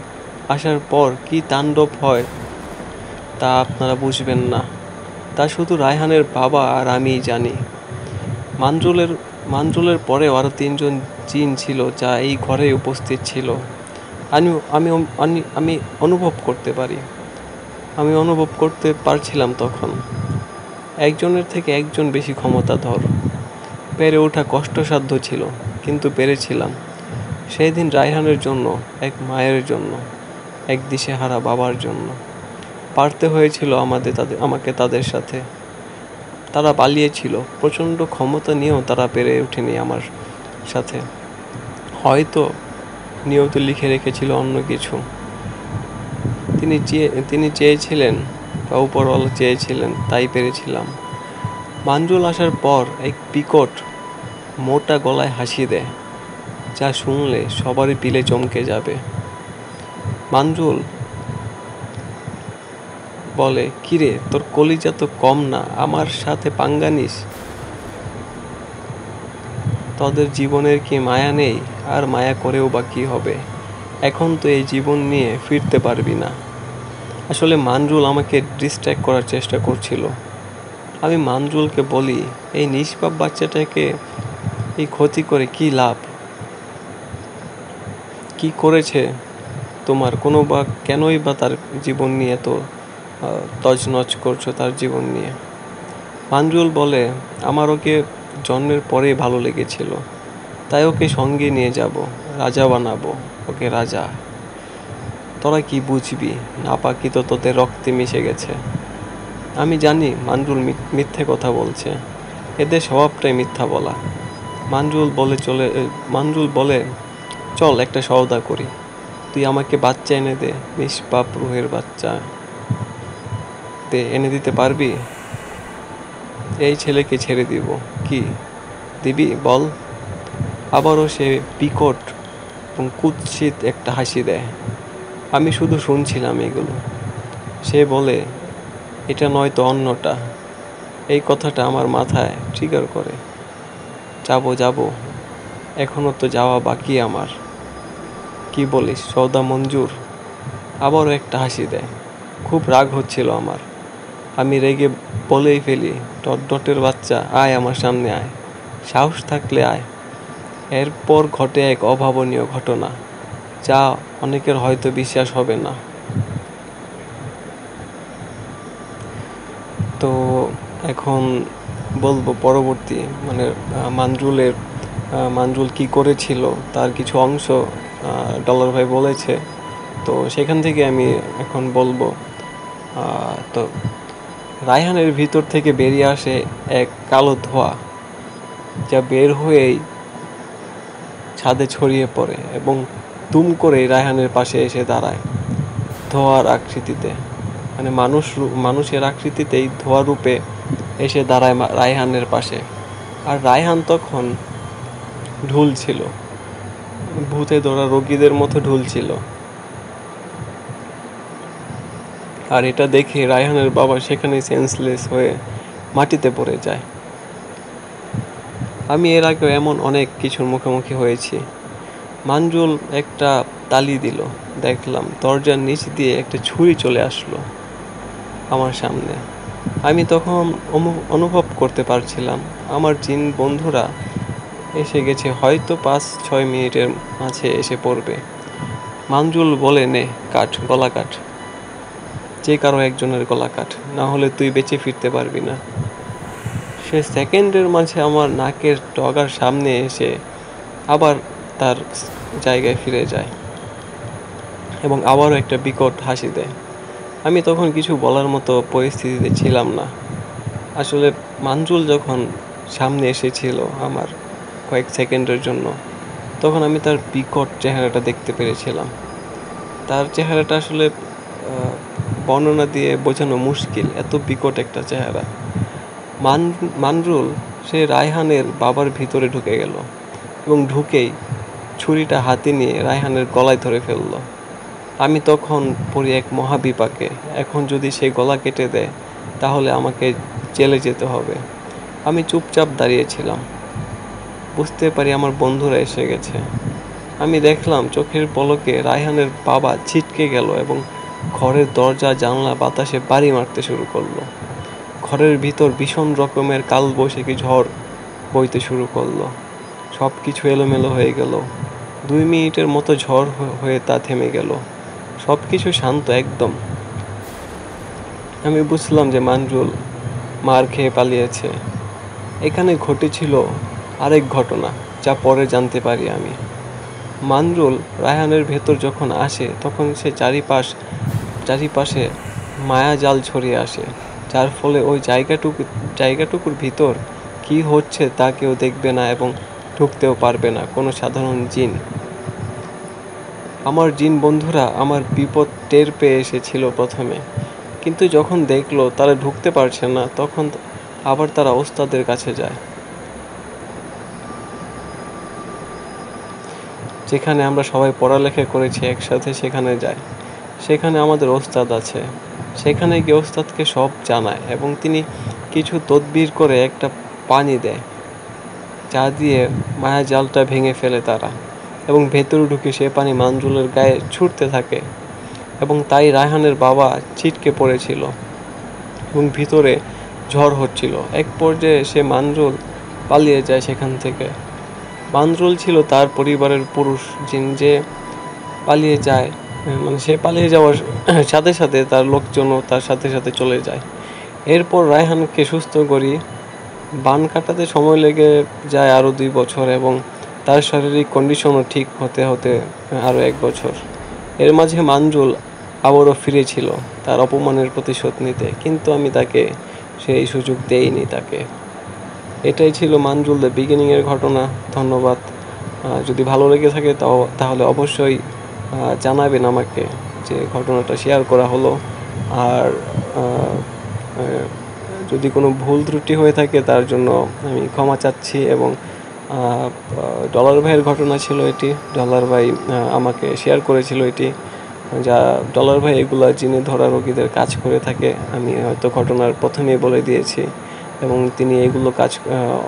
আসার পর কি তাণ্ডব হয় তা আপনারা বুঝবেন না, তা শুধু রায়হানের বাবা আর আমিই জানি। মানরুলের পরেও আরও 3 জন জিন ছিল যা এই ঘরে উপস্থিত ছিল। আমি অনুভব করতে পারি, আমি অনুভব করতে পারছিলাম তখন একজনের থেকে একজন বেশি ক্ষমতাধর। পেরে ওঠা কষ্টসাধ্য ছিল, কিন্তু পেরেছিলাম। সেই দিন রায়হানের জন্য, এক মায়ের জন্য, এক দিশেহারা বাবার জন্য পারতে হয়েছিল আমাকে তাদের সাথে। তারা পালিয়েছিল, প্রচণ্ড ক্ষমতা নিয়েও তারা পেরে ওঠেনি আমার সাথে। হয়তো নিয়ত লিখে রেখেছিল অন্য কিছু। তিনি চেয়েছিলেন বা উপরওয়ালা চেয়েছিলেন, তাই পেরেছিলাম। মানরুল আসার পর এক বিকট মোটা গলায় হাসি দেয় যা শুনলে সবারই পিলে চমকে যাবে। মানরুল বলে, কিরে তোর কলিজা তো কম না, আমার সাথে পাঙ্গা নিস? তোদের জীবনের কি মায়া নেই? আর মায়া করেও বা কি হবে? এখন তো এই জীবন নিয়ে ফিরতে পারবি না। আসলে মানরুল আমাকে ডিস্ট্র্যাক্ট করার চেষ্টা করছিল। আমি মানরুলকে বলি, এই নিষ্পাপ বাচ্চাটাকে এই ক্ষতি করে কি লাভ? কি করেছে তোমার? কোনো বা কেনই বা তার জীবন নিয়ে তো তছনছ করছো তার জীবন নিয়ে? মানরুল বলে, আমার ওকে জন্মের পরেই ভালো লেগেছিল, তাই ওকে সঙ্গে নিয়ে যাব, রাজা বানাবো ওকে, রাজা। তোরা কি বুঝবি? নাপাকি তো তোদের রক্তে মিশে গেছে। আমি জানি মানরুল মিথ্যে কথা বলছে, এদের স্বভাবটাই মিথ্যা বলা। মানরুল বলে, চল একটা সওদা করি, তুই আমাকে বাচ্চা এনে দে, নিষ্পাপ রুহের বাচ্চা এনে দিতে পারবি? এই ছেলেকে ছেড়ে দিব। কি দিবি বল? আবারও সে বিকট এবং কুৎসিত একটা হাসি দেয়। আমি শুধু শুনছিলাম এগুলো। সে বলে, এটা নয়তো অন্যটা। এই কথাটা আমার মাথায় ট্রিগার করে। যাব, এখনো তো যাওয়া বাকি আমার। কি বলিস, সওদা মঞ্জুর? আবারও একটা হাসি দেয়। খুব রাগ হচ্ছিল আমার। আমি রেগে বলেই ফেলি, ডটের বাচ্চা, আয় আমার সামনে আয়, সাহস থাকলে আয়। এরপর ঘটে এক অভাবনীয় ঘটনা, যা অনেকের হয়তো বিশ্বাস হবে না। তো এখন বলবো পরবর্তী, মানে মানরুল কি করেছিল তার কিছু অংশ ডলার ভাই বলেছে, তো সেখান থেকে আমি এখন বলবো। তো রায়হানের ভিতর থেকে বেরিয়ে আসে এক কালো ধোঁয়া, যা বের হয়েই ছাদে ছড়িয়ে পড়ে এবং দুম করে রায়হানের পাশে এসে দাঁড়ায় ধোঁয়ার আকৃতিতে, মানে মানুষের আকৃতিতেই ধোঁয়া রূপে এসে দাঁড়ায় রায়হানের পাশে। আর রায়হান তখন ঢুলছিল, ভূতে ধরা রোগীদের মতো ঢুলছিল। আর এটা দেখে রায়হানের বাবা সেখানে সেন্সলেস হয়ে মাটিতে পড়ে যায়। আমি এর আগেও এমন অনেক কিছুর মুখোমুখি হয়েছি। মানরুল একটা তালি দিল, দেখলাম দরজার নিচ দিয়ে একটা ছুরি চলে আসলো আমার সামনে। আমি তখন অনুভব করতে পারছিলাম আমার জিন বন্ধুরা এসে গেছে, হয়তো 5-6 মিনিটের মাঝে এসে পড়বে। মানরুল বলে, নে কাট, গলা কাট, যে কারো একজনের গলা কাট, না হলে তুই বেঁচে ফিরতে পারবি না। সে সেকেন্ডের মাঝে আমার নাকের ডগার সামনে এসে আবার তার জায়গায় ফিরে যায় এবং আবারও একটা বিকট হাসি দেয়। আমি তখন কিছু বলার মতো পরিস্থিতিতে ছিলাম না। আসলে মানরুল যখন সামনে এসেছিল আমার কয়েক সেকেন্ডের জন্য, তখন আমি তার বিকট চেহারাটা দেখতে পেরেছিলাম। তার চেহারাটা আসলে বর্ণনা দিয়ে বোঝানো মুশকিল, এত বিকট একটা চেহারা। মানরুল সে রায়হানের বাবার ভিতরে ঢুকে গেল এবং ঢুকেই ছুরিটা হাতে নিয়ে রায়হানের গলায় ধরে ফেলল। আমি তখন পড়ি এক মহাবিপাকে। এখন যদি সে গলা কেটে দেয় তাহলে আমাকে জেলে যেতে হবে। আমি চুপচাপ দাঁড়িয়েছিলাম। বুঝতে পারি আমার বন্ধুরা এসে গেছে। আমি দেখলাম চোখের পলকে রায়হানের বাবা ছিটকে গেল এবং ঘরের দরজা জানলা বাতাসে বাড়ি মারতে শুরু করলো। ঘরের ভিতর ভীষণ রকমের কালবৈশাখী ঝড় বইতে শুরু করলো। সব কিছু এলোমেলো হয়ে গেল। 2 মিনিটের মতো ঝড় হয়ে তা থেমে গেল। সব কিছু শান্ত একদম। আমি বুঝলাম যে মানরুল মার খেয়ে পালিয়েছে। এখানে ঘটেছিল আরেক ঘটনা, যা পরে জানতে পারি আমি। মানরুল রায়হানের ভেতর যখন আসে তখন সে চারিপাশে মায়াজাল ছড়িয়ে আসে, যার ফলে ওই জায়গাটুকুর ভিতর কি হচ্ছে তা কেউ দেখবে না এবং ঢুকতেও পারবে না কোনো সাধারণ জিন। আমার জিন বন্ধুরা আমার বিপদ টের পেয়ে এসেছিল প্রথমে, কিন্তু যখন দেখলো তারা ঢুকতে পারছে না, তখন আবার তারা ওস্তাদের কাছে যায়, যেখানে আমরা সবাই পড়ালেখা করেছি একসাথে, সেখানে যায়। সেখানে আমাদের ওস্তাদ আছে, সেখানে গিয়ে ওস্তাদকে সব জানায় এবং তিনি কিছু তদবির করে একটা পানি দেয়, যা দিয়ে মায়া জালটা ভেঙে ফেলে তারা এবং ভেতরে ঢুকে সে পানি মানজুলের গায়ে ছুটতে থাকে এবং তাই রায়হানের বাবা ছিটকে পড়েছিল এবং ভিতরে ঝড় হচ্ছিল। এক পর্যায়ে সে মানজুল পালিয়ে যায় সেখান থেকে। মানজুল ছিল তার পরিবারের পুরুষ জিন, যে পালিয়ে যায়, মানে সে পালিয়ে যাওয়ার সাথে সাথে তার লোকজনও তার সাথে সাথে চলে যায়। এরপর রায়হানকে সুস্থ করি। বান কাটাতে সময় লেগে যায় আরও 2 বছর এবং তার শারীরিক কন্ডিশনও ঠিক হতে হতে আরও 1 বছর। এর মাঝে মানজুল আবারও ফিরেছিল তার অপমানের প্রতিশোধ নিতে, কিন্তু আমি তাকে সেই সুযোগ দেইনি তাকে। এটাই ছিল মানজুল দ্য বিগিনিংয়ের ঘটনা। ধন্যবাদ। যদি ভালো লেগে থাকে তাহলে অবশ্যই জানাবেন আমাকে যে ঘটনাটা শেয়ার করা হলো। আর যদি কোনো ভুল ত্রুটি হয়ে থাকে তার জন্য আমি ক্ষমা চাচ্ছি। এবং ডলার ভাইয়ের ঘটনা ছিল এটি। ডলার ভাই আমাকে শেয়ার করেছিল এটি, যা ডলার ভাই এগুলা জিনে ধরা রোগীদের কাজ করে থাকে। আমি হয়তো ঘটনার প্রথমেই বলে দিয়েছি এবং তিনি এগুলো কাজ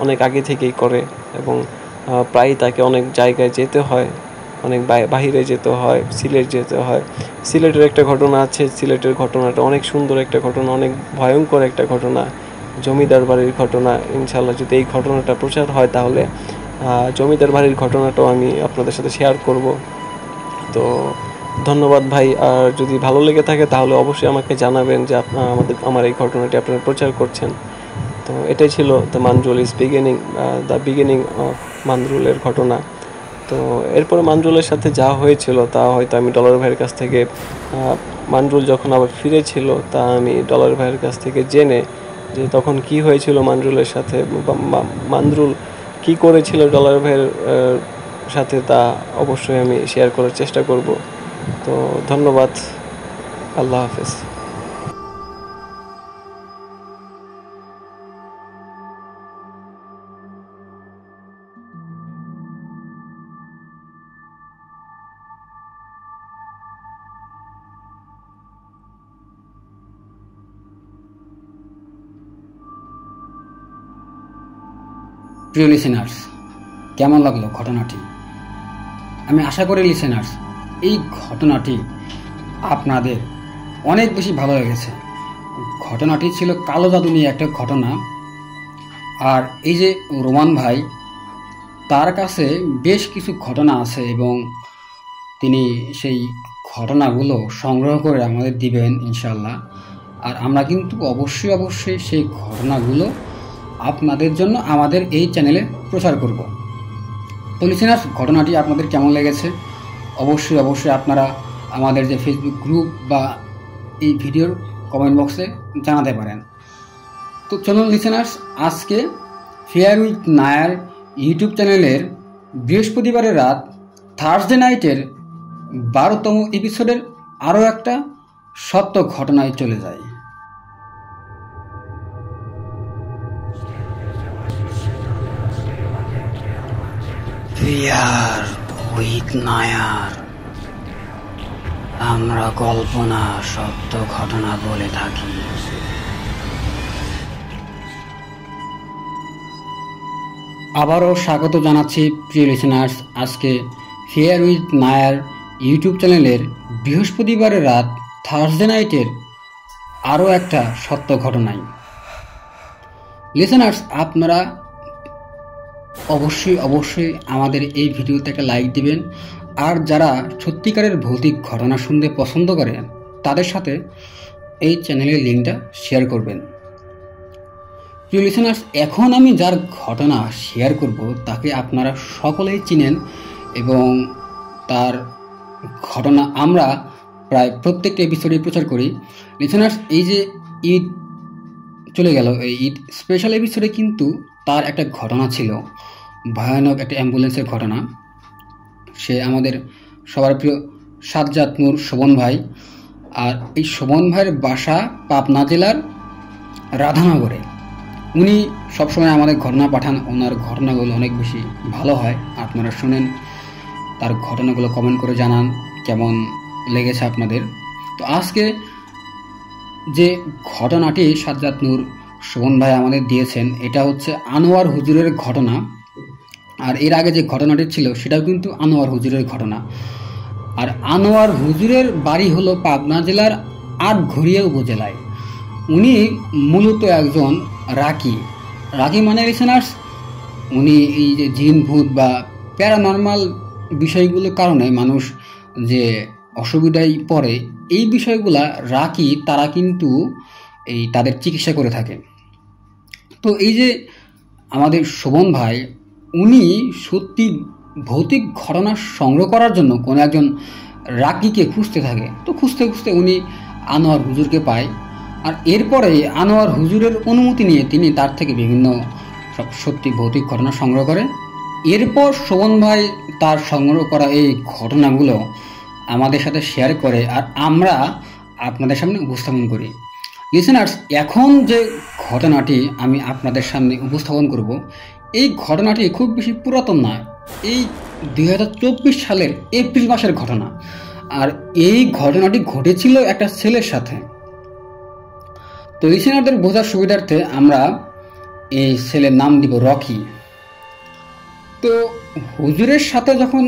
অনেক আগে থেকেই করে এবং প্রায় তাকে অনেক জায়গায় যেতে হয়, অনেক বাহিরে যেতে হয়, সিলেট যেতে হয়। সিলেটের একটা ঘটনা আছে, সিলেটের ঘটনাটা অনেক সুন্দর একটা ঘটনা, অনেক ভয়ঙ্কর একটা ঘটনা, জমিদার বাড়ির ঘটনা। ইনশাল্লাহ যদি এই ঘটনাটা প্রচার হয় তাহলে জমিদার বাড়ির ঘটনাটাও আমি আপনাদের সাথে শেয়ার করব। তো ধন্যবাদ ভাই। আর যদি ভালো লেগে থাকে তাহলে অবশ্যই আমাকে জানাবেন যে আমার এই ঘটনাটি আপনারা প্রচার করছেন। তো এটাই ছিল the Manjul is beginning, the beginning of মানজুলের ঘটনা। তো এরপরে মানজুলের সাথে যা হয়েছিল তা হয়তো আমি ডলার ভাইয়ের কাছ থেকে, মানজুল যখন আবার ফিরেছিল তা আমি ডলার ভাইয়ের কাছ থেকে জেনে যে তখন কি হয়েছিল মানজুলের সাথে, মানজুল কি করেছিল ডলার ভাইয়ের সাথে, তা অবশ্যই আমি শেয়ার করার চেষ্টা করব। তো ধন্যবাদ। আল্লাহ হাফেজ। প্রিয় লিসেনার্স, কেমন লাগলো ঘটনাটি? আমি আশা করি লিসেনার্স এই ঘটনাটি আপনাদের অনেক বেশি ভালো লেগেছে। ঘটনাটি ছিল কালো জাদু নিয়ে একটা ঘটনা। আর এই যে রোমান ভাই, তার কাছে বেশ কিছু ঘটনা আছে এবং তিনি সেই ঘটনাগুলো সংগ্রহ করে আমাদের দিবেন ইনশাল্লাহ। আর আমরা কিন্তু অবশ্যই সেই ঘটনাগুলো আপনাদের জন্য আমাদের এই চ্যানেলে প্রচার করব। তো লিসেনার্স, ঘটনাটি আপনাদের কেমন লেগেছে অবশ্যই আপনারা আমাদের যে ফেসবুক গ্রুপ বা এই ভিডিওর কমেন্ট বক্সে জানাতে পারেন। তো চলুন লিসেনার্স, আজকে ফেয়ার উইথ নায়ার ইউটিউব চ্যানেলের বৃহস্পতিবারের রাত থার্সডে নাইটের 12তম এপিসোডের আরও একটা সত্য ঘটনায় চলে যায়। ফেয়ার উইথ নায়ার, আমরা কল্পনা সত্য ঘটনা বলে থাকি। আবারও স্বাগত জানাচ্ছি প্রিয় লিসেনার্স, আজকে ফেয়ার উইথ নায়ার ইউটিউব চ্যানেলের বৃহস্পতিবারের রাত থার্সডে নাইটের আরও একটা সত্য ঘটনায়। লিসেনার্স, আপনারা অবশ্যই আমাদের এই ভিডিওতে একটা লাইক দিবেন। আর যারা সত্যিকারের ভৌতিক ঘটনা শুনতে পছন্দ করেন তাদের সাথে এই চ্যানেলের লিঙ্কটা শেয়ার করবেন। প্রিয় লিসেনার্স, এখন আমি যার ঘটনা শেয়ার করব তাকে আপনারা সকলেই চিনেন এবং তার ঘটনা আমরা প্রায় প্রত্যেকটা এপিসোডে প্রচার করি। লিসেনার্স, এই যে ঈদ চলে গেল, এই ঈদ স্পেশাল এপিসোডে কিন্তু তার একটা ঘটনা ছিল, ভয়ানক একটা অ্যাম্বুলেন্সের ঘটনা। সে আমাদের সবার প্রিয় সাজ্জাদ নূর শোভন ভাই। আর এই শোভন ভাইয়ের বাসা পাবনা জেলার রাধানগরে। উনি সবসময় আমাদের ঘটনা পাঠান, ওনার ঘটনাগুলো অনেক বেশি ভালো হয়। আপনারা শুনেন, তার ঘটনাগুলো কমেন্ট করে জানান কেমন লেগেছে আপনাদের। তো আজকে যে ঘটনাটি সাজ্জাদ নূর শোভন ভাই আমাদের দিয়েছেন, এটা হচ্ছে আনোয়ার হুজুরের ঘটনা। আর এর আগে যে ঘটনাটি ছিল সেটাও কিন্তু আনোয়ার হুজুরের ঘটনা। আর আনোয়ার হুজুরের বাড়ি হলো পাবনা জেলার আটঘরিয়া উপজেলায়। উনি মূলত একজন রাকি। রাকি মানে লিসেনার্স, উনি এই যে জিন ভূত বা প্যারানর্মাল বিষয়গুলোর কারণে মানুষ যে অসুবিধায় পড়ে, এই বিষয়গুলা রাকি তারা কিন্তু এই তাদের চিকিৎসা করে থাকে। তো এই যে আমাদের শোভন ভাই, উনি সত্যি ভৌতিক ঘটনা সংগ্রহ করার জন্য কোনো একজন রাকিকে খুঁজতে থাকে। তো খুঁজতে খুঁজতে উনি আনোয়ার হুজুরকে পায়। আর এরপরে আনোয়ার হুজুরের অনুমতি নিয়ে তিনি তার থেকে বিভিন্ন সব সত্যি ভৌতিক ঘটনা সংগ্রহ করে। এরপর শোভন ভাই তার সংগ্রহ করা এই ঘটনাগুলো আমাদের সাথে শেয়ার করে, আর আমরা আপনাদের সামনে উপস্থাপন করি। লিসেনার্স, এখন যে ঘটনাটি আমি আপনাদের সামনে উপস্থাপন করব, এই ঘটনাটি খুব বেশি পুরাতন নয়। এই 2024 সালের এপ্রিল মাসের ঘটনা। আর এই ঘটনাটি ঘটেছিল একটা ছেলের সাথে। তো লিসেনারদের বোঝার সুবিধার্থে আমরা এই ছেলের নাম দিব রকি। তো হুজুরের সাথে যখন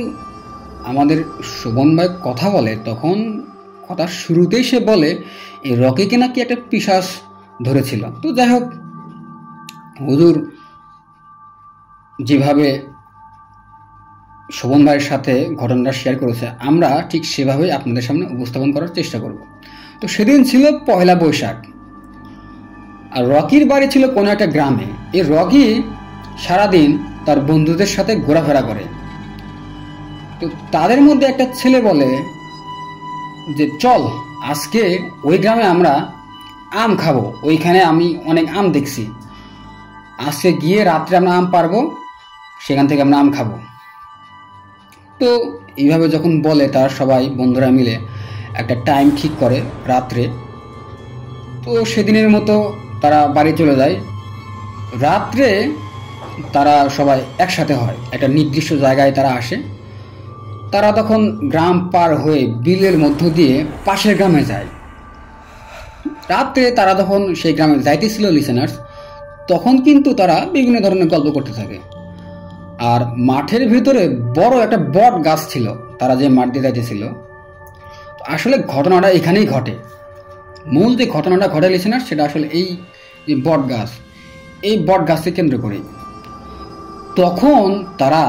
আমাদের শোভন ভাই কথা বলে, তখন কথার শুরুতেই সে বলে এই রকিকে নাকি একটা পিশাচ ধরেছিল। তো যাই হোক, হুজুর যেভাবে শোভন ভাইয়ের সাথে ঘটনাটা শেয়ার করেছে, আমরা ঠিক সেভাবেই আপনাদের সামনে উপস্থাপন করার চেষ্টা করব। তো সেদিন ছিল পয়লা বৈশাখ, আর রকির বাড়ি ছিল কোনো একটা গ্রামে। এই রকি সারাদিন তার বন্ধুদের সাথে ঘোরাফেরা করে। তো তাদের মধ্যে একটা ছেলে বলে যে চল আজকে ওই গ্রামে আমরা আম খাবো, ওইখানে আমি অনেক আম দেখছি, আজকে গিয়ে রাত্রে আমরা আম পারবো, সেখান থেকে আমরা আম খাবো। তো এইভাবে যখন বলে, তারা সবাই বন্ধুরা মিলে একটা টাইম ঠিক করে রাত্রে। তো সেদিনের মতো তারা বাড়ি চলে যায়। রাত্রে তারা সবাই একসাথে হয়, একটা নির্দিষ্ট জায়গায় তারা আসে। তারা তখন গ্রাম পার হয়ে বিলের মধ্য দিয়ে পাশের গ্রামে যায়। রাত্রে তারা যখন সেই গ্রামে যাইতেছিল লিসেনার্স, তখন কিন্তু তারা বিভিন্ন ধরনের গল্প করতে থাকে। আর মাঠের ভিতরে বড় একটা বট গাছ ছিল, তারা যে মাঠ দিয়ে যাইতেছিল। আসলে ঘটনাটা এখানেই ঘটে। মূল যে ঘটনাটা ঘটে লিসেনার্স, সেটা আসলে এই যে বট গাছ, এই বট গাছকে কেন্দ্র করে। তখন তারা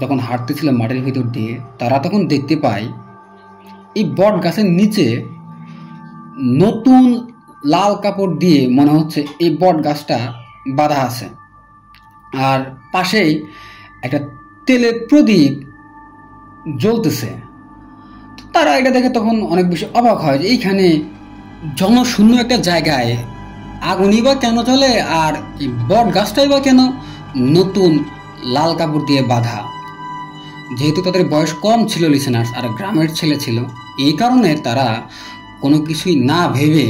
যখন হাঁটতেছিল মাঠের ভিতর দিয়ে, তারা তখন দেখতে পায় এই বট গাছের নিচে নতুন লাল কাপড় দিয়ে মনে হচ্ছে এই বট গাছটা বাঁধা আছে। আর পাশেই একটা তেলের প্রদীপ জ্বলতেছে। তারা এটা দেখে তখন অনেক বেশি অবাক হয় যে এইখানে জনশূন্য একটা জায়গায় আগুনই বা কেন জ্বলে, আর এই বট গাছটাই বা কেন নতুন লাল কাপড় দিয়ে বাঁধা। যেহেতু তাদের বয়স কম ছিল লিসেনার্স, আর গ্রামের ছেলে ছিল, এই কারণে তারা কোনো কিছুই না ভেবে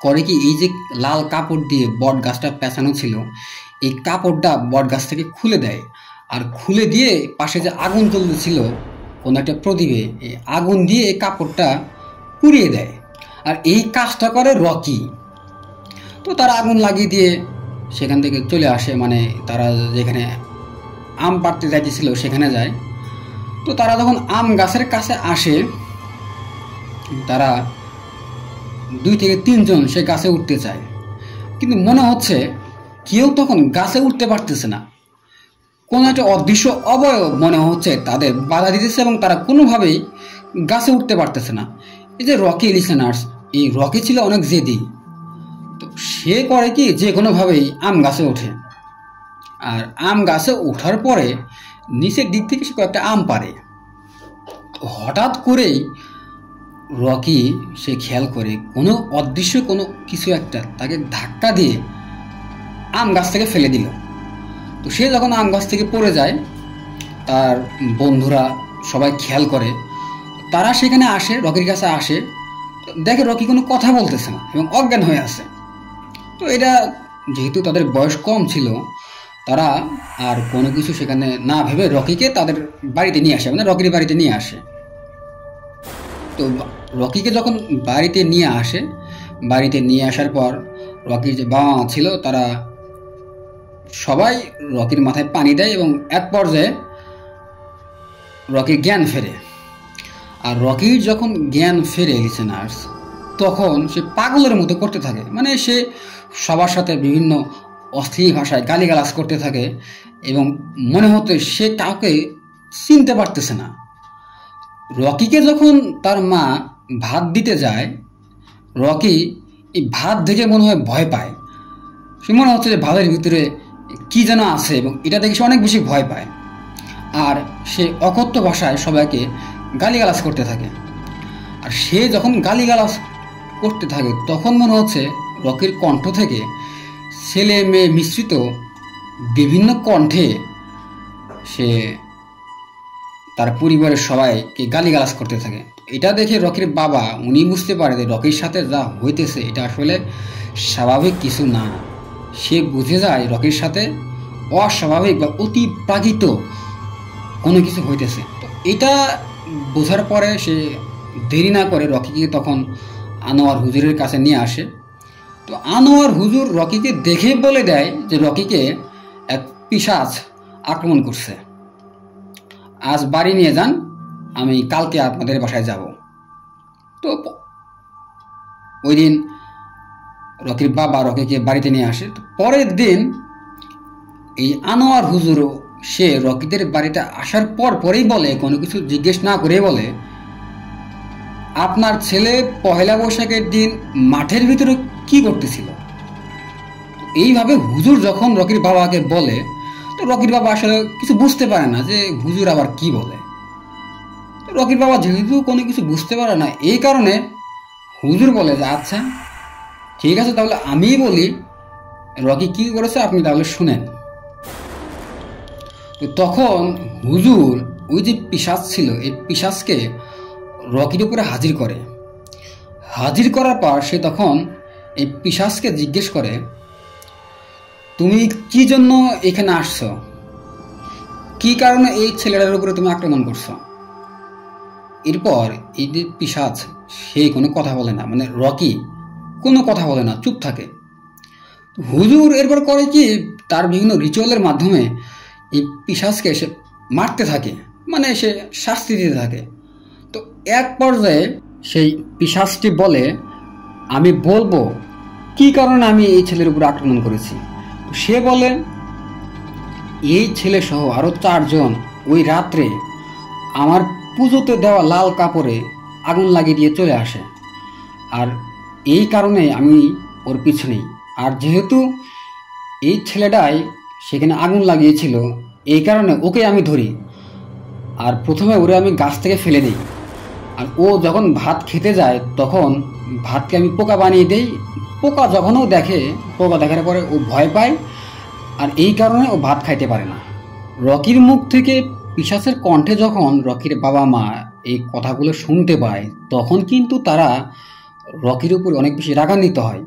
করে কি, এই যে লাল কাপড় দিয়ে বট গাছটা পেঁচানো ছিল, এই কাপড়টা বট গাছ থেকে খুলে দেয়। আর খুলে দিয়ে পাশে যে আগুন জ্বলতেছিল কোনো একটা প্রদীপে, এই আগুন দিয়ে এই কাপড়টা পুড়িয়ে দেয়। আর এই কাজটা করে রকি। তো তারা আগুন লাগিয়ে দিয়ে সেখান থেকে চলে আসে, মানে তারা যেখানে আম পাড়তে যাইতেছিল সেখানে যায়। তো তারা যখন আম গাছের কাছে আসে, তারা 2 থেকে 3 জন সে গাছে উঠতে চায়, কিন্তু মনে হচ্ছে কেউ তখন গাছে উঠতে পারতেছে না। কোনো একটা অদৃশ্য অবয়ব মনে হচ্ছে তাদের বাধা দিতেছে, এবং তারা কোনোভাবেই গাছে উঠতে পারতেছে না। এই যে রকি লিসেনার্স, এই রকি ছিল অনেক জেদি। তো সে করে কি, যে কোনোভাবেই আম গাছে ওঠে। আর আম গাছে ওঠার পরে নিচের দিক থেকে সে কয়েকটা আম পারে। হঠাৎ করেই রকি সে খেয়াল করে কোনো অদৃশ্য কোনো কিছু একটা তাকে ধাক্কা দিয়ে আম গাছ থেকে ফেলে দিল। তো সে যখন আম গাছ থেকে পড়ে যায়, তার বন্ধুরা সবাই খেয়াল করে, তারা সেখানে আসে, রকির কাছে আসে, দেখে রকি কোনো কথা বলতেছে না এবং অজ্ঞান হয়ে আছে। তো এটা যেহেতু তাদের বয়স কম ছিল, তারা আর কোনো কিছু সেখানে না ভেবে রকিকে তাদের বাড়িতে নিয়ে আসে, মানে রকির বাড়িতে নিয়ে আসে। তো রকিকে যখন বাড়িতে নিয়ে আসে, বাড়িতে নিয়ে আসার পর রকির যে বাবা মা ছিল তারা সবাই রকির মাথায় পানি দেয় এবং এক পর্যায়ে রকির জ্ঞান ফেরে। আর রকির যখন জ্ঞান ফেরে লিসেনার্স, তখন সে পাগলের মতো করতে থাকে, মানে সে সবার সাথে বিভিন্ন অশ্লীল ভাষায় গালিগালাজ করতে থাকে এবং মনে হতো সে কাউকে চিনতে পারতেছে না। রকিকে যখন তার মা ভাত দিতে যায়, রকি এই ভাত দেখে মনে হয় ভয় পায়। সে মনে হচ্ছে যে ভাতের ভিতরে কি যেন আছে এবং এটা দেখে সে অনেক বেশি ভয় পায়। আর সে অকথ্য ভাষায় সবাইকে গালিগালাজ করতে থাকে। আর সে যখন গালিগালাজ করতে থাকে তখন মনে হচ্ছে রকির কণ্ঠ থেকে ছেলে মেয়ে মিশ্রিত বিভিন্ন কণ্ঠে সে তার পরিবারের সবাইকে গালিগালাজ করতে থাকে। এটা দেখে রকির বাবা উনি বুঝতে পারে যে রকির সাথে যা হইতেছে এটা আসলে স্বাভাবিক কিছু না। সে বুঝে যায় রকির সাথে অস্বাভাবিক বা অতি প্রাকৃত কোনো কিছু হইতেছে। তো এটা বোঝার পরে সে দেরি না করে রকিকে তখন আনোয়ার হুজুরের কাছে নিয়ে আসে। তো আনোয়ার হুজুর রকিকে দেখে বলে দেয় যে রকিকে এক পিশাচ আক্রমণ করছে, আজ বাড়ি নিয়ে যান, আমি কালকে আপনাদের বাসায় যাব। তো ওই দিন রকির বাবা রকিকে বাড়িতে নিয়ে আসে। তো পরের দিন এই আনোয়ার হুজুরও সে রকিদের বাড়িতে আসার পরেই বলে, কোনো কিছু জিজ্ঞেস না করে বলে, আপনার ছেলে পহেলা বৈশাখের দিন মাঠের ভিতরে কি করতেছিল? এইভাবে হুজুর যখন রকির বাবাকে বলে, তো রকির বাবা আসলে কিছু বুঝতে পারে না যে হুজুর আবার কি বলে। তো রকির বাবা যেহেতু কোনো কিছু বুঝতে পারে না, এই কারণে হুজুর বলে যে আচ্ছা ঠিক আছে, তাহলে আমিই বলি রকি কি করেছে, আপনি তাহলে শুনেন। তো তখন হুজুর ওই যে পিশাচ ছিল, এই পিশাচকে রকির উপরে হাজির করে। হাজির করার পর সে তখন এই পিশাচকে জিজ্ঞেস করে, তুমি কি জন্য এখানে আসছো, কি কারণে এই ছেলেটার উপরে তুমি আক্রমণ করছো? এরপর এই যে পিশাচ সে কোনো কথা বলে না, মানে রকি কোনো কথা বলে না, চুপ থাকে। হুজুর এরপর করে কি, তার বিভিন্ন রিচুয়ালের মাধ্যমে এই পিশাচকে সে মারতে থাকে, মানে সে শাস্তি দিতে থাকে। তো এক পর্যায়ে সেই পিশাচটি বলে, আমি বলবো কি কারণে আমি এই ছেলের উপর আক্রমণ করেছি। সে বলে, এই ছেলে সহ আরো 4 জন ওই রাত্রে আমার পুজোতে দেওয়া লাল কাপড়ে আগুন লাগিয়ে দিয়ে চলে আসে, আর এই কারণে আমি ওর পিছু নেই। আর যেহেতু এই ছেলেটাই সেখানে আগুন লাগিয়েছিল, এই কারণে ওকে আমি ধরি, আর প্রথমে ওরে আমি গাছ থেকে ফেলে দিই। আর ও যখন ভাত খেতে যায় তখন ভাতকে আমি পোকা বানিয়ে দিই। পোকা যখনও দেখে, পোকা দেখার পরে ও ভয় পায়, আর এই কারণে ও ভাত খাইতে পারে না। রকির মুখ থেকে পিশাচের কণ্ঠে যখন রকির বাবা মা এই কথাগুলো শুনতে পায়, তখন কিন্তু তারা রকির উপর অনেক বেশি রাগান্বিত হয়।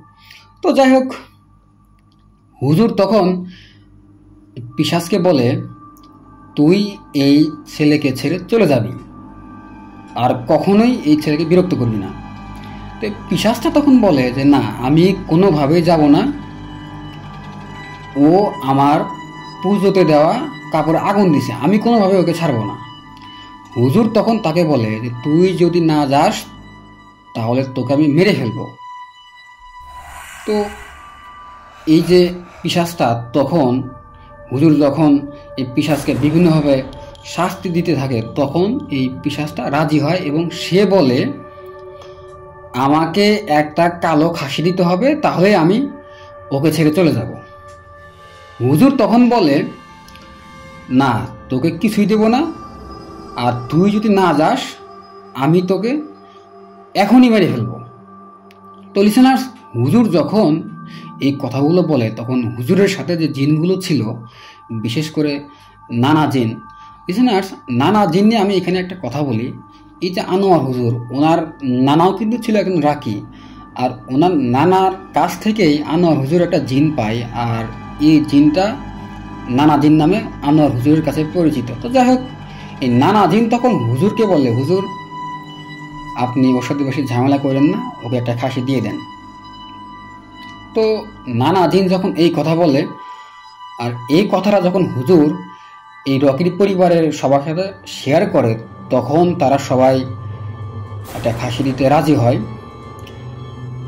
তো যাই হোক, হুজুর তখন পিশাচকে বলে, তুই এই ছেলেকে ছেড়ে চলে যাবি, আর কখনোই এই ছেলেকে বিরক্ত করবি না। তো পিশাচটা তখন বলে যে না, আমি কোনোভাবেই যাব না, ও আমার পুজোতে দেওয়া কাপড়ে আগুন দিছে, আমি কোনোভাবে ওকে ছাড়বো না। হুজুর তখন তাকে বলে যে তুই যদি না যাস তাহলে তোকে আমি মেরে ফেলবো। তো এই যে পিশাচটা, তখন হুজুর যখন এই পিশাচকে বিভিন্নভাবে শাস্তি দিতে থাকে, তখন এই পিশাচটা রাজি হয় এবং সে বলে, আমাকে একটা কালো খাসি দিতে হবে, তাহলে আমি ওকে ছেড়ে চলে যাব। হুজুর তখন বলে, না, তোকে কিছুই দেব না, আর তুই যদি না যাস আমি তোকে এখনই মেরে ফেলবো। তো লিসেনার্স, হুজুর যখন এই কথাগুলো বলে তখন হুজুরের সাথে যে জিনগুলো ছিল, বিশেষ করে নানা জিন, লিসেনার্স নানা জিন নিয়ে আমি এখানে একটা কথা বলি। এই যে আনোয়ার হুজুর, ওনার নানাও কিন্তু ছিল একজন রাকি, আর ওনার নানার কাছ থেকেই আনোয়ার হুজুর একটা জিন পায়, আর এই জিনটা নানা জিন নামে আনোয়ার হুজুরের কাছে পরিচিত। তো যাই হোক, এই নানা জিন তখন হুজুরকে বলে, হুজুর আপনি ওর সাথে বেশি ঝামেলা করেন না, ওকে একটা খাসি দিয়ে দেন। তো নানা জিন যখন এই কথা বলে, আর এই কথাটা যখন হুজুর এই রকির পরিবারের সবার সাথে শেয়ার করে, তখন তারা সবাই একটা ফাঁসি দিতে রাজি হয়।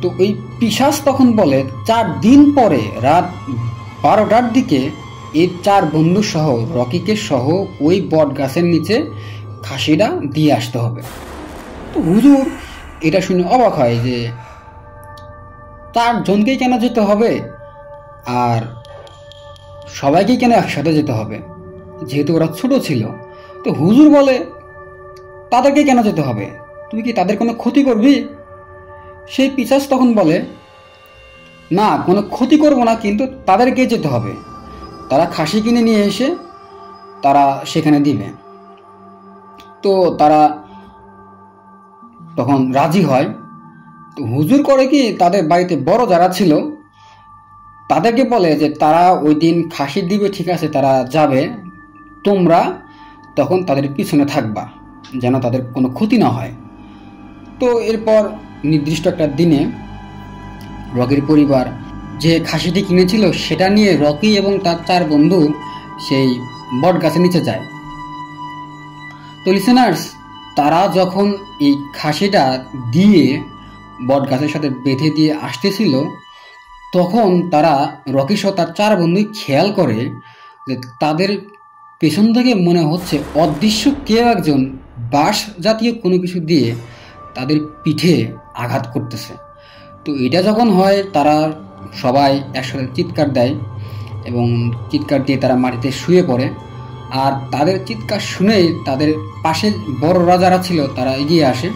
তো এই পিশাচ তখন বলে 4 দিন পরে রাত 12টার দিকে এই 4 বন্ধু সহ রকিকে সহ ওই বট গাছের নিচে ফাঁসিটা দিয়ে আসতে হবে। তো হুজুর এটা শুনে অবাক হয় যে 4 জনকেই কেন যেতে হবে, আর সবাইকেই কেন একসাথে যেতে হবে, যেহেতু ওরা ছোট ছিল। তো হুজুর বলে তাদেরকে কেন যেতে হবে, তুই কি তাদের কোনো ক্ষতি করবি? সেই পিশাচ তখন বলে না, কোনো ক্ষতি করব না, কিন্তু তাদেরকে যেতে হবে। তারা খাসি কিনে নিয়ে এসে তারা সেখানে দিবে। তো তারা তখন রাজি হয়। তো হুজুর করে কি, তাদের বাড়িতে বড় যারা ছিল তাদেরকে বলে যে তারা ওই দিন খাসি দিবে, ঠিক আছে, তারা যাবে, তোমরা তখন তাদের পিছনে থাকবা যেন তাদের কোনো ক্ষতি না হয়। তো এরপর নির্দিষ্ট একটা দিনে রকির পরিবার যে খাসিটি কিনেছিল সেটা নিয়ে রকি এবং তার 4 বন্ধু সেই বট গাছের নিচে যায়। তো লিসেনার্স, তারা যখন এই খাসিটা দিয়ে বট গাছের সাথে বেঁধে দিয়ে আসতেছিল, তখন তারা রকি সহ তার 4 বন্ধুই খেয়াল করে যে তাদের পেছন থেকে মনে হচ্ছে অদৃশ্য কেউ একজন বাঁশ জাতীয় কোনো কিছু দিয়ে তাদের পিঠে আঘাত করতেছে। তো এটা যখন হয়, তারা সবাই একসাথে চিৎকার দেয় এবং চিৎকার দিয়ে তারা মাটিতে শুয়ে পড়ে। আর তাদের চিৎকার শুনেই তাদের পাশে বড়রা যারা ছিল তারা এগিয়ে আসে।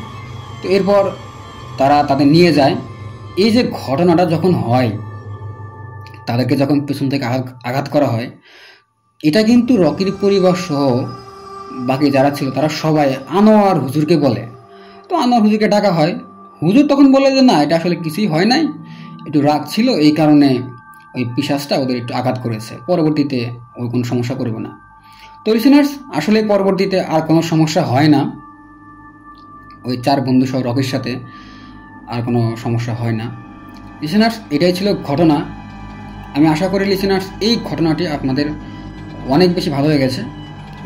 তো এরপর তারা তাদের নিয়ে যায়। এই যে ঘটনাটা যখন হয়, তাদেরকে যখন পেছন থেকে আঘাত করা হয়, এটা কিন্তু রকির পরিবার সহ বাকি যারা ছিল তারা সবাই আনোয়ার হুজুরকে বলে। তো আনোয়ার হুজুরকে ডাকা হয়। হুজুর তখন বলে যে না, এটা আসলে কিছুই হয় নাই, একটু রাগ ছিল, এই কারণে ওই পিশাচটা ওদের একটু আঘাত করেছে, পরবর্তীতে ওই কোনো সমস্যা করবে না। তো লিসেনার্স, আসলে পরবর্তীতে আর কোনো সমস্যা হয় না, ওই 4 বন্ধু সহ রকির সাথে আর কোনো সমস্যা হয় না। লিসেনার্স, এটাই ছিল ঘটনা। আমি আশা করি লিসেনার্স এই ঘটনাটি আপনাদের অনেক বেশি ভালো লেগেছে।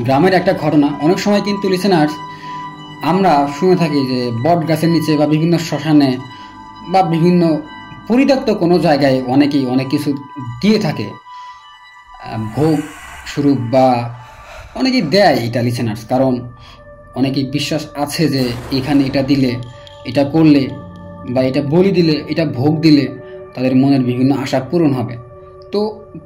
গ্রামের একটা ঘটনা। অনেক সময় কিন্তু লিসেনার্স আমরা শুনে থাকি যে বট গাছের নিচে বা বিভিন্ন শ্মশানে বা বিভিন্ন পরিত্যক্ত কোনো জায়গায় অনেকেই অনেক কিছু দিয়ে থাকে, ভোগ স্বরূপ বা অনেকেই দেয় এটা লিসেনার্স। কারণ অনেকেই বিশ্বাস আছে যে এখানে এটা দিলে, এটা করলে বা এটা বলি দিলে, এটা ভোগ দিলে তাদের মনের বিভিন্ন আশা পূরণ হবে। তো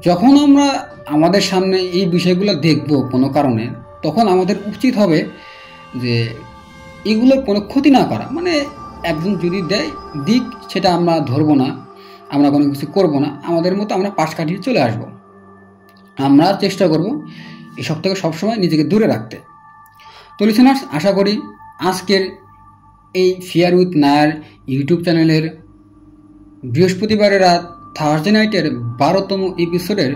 যখন আমরা আমাদের সামনে এই বিষয়গুলো দেখব কোনো কারণে, তখন আমাদের উচিত হবে যে এগুলোর কোনো ক্ষতি না করা। মানে একজন যদি দেয় দিক, সেটা আমরা ধরবো না, আমরা কোনো কিছু করব না, আমাদের মতো আমরা পাশ কাটিয়ে চলে আসব। আমরা চেষ্টা করব এসব থেকে সবসময় নিজেকে দূরে রাখতে। তো লিসেনার্স, আশা করি আজকের এই ফেয়ার উইথ নায়ার ইউটিউব চ্যানেলের বৃহস্পতিবারের রাত থার্সডে নাইটের 12তম এপিসোডের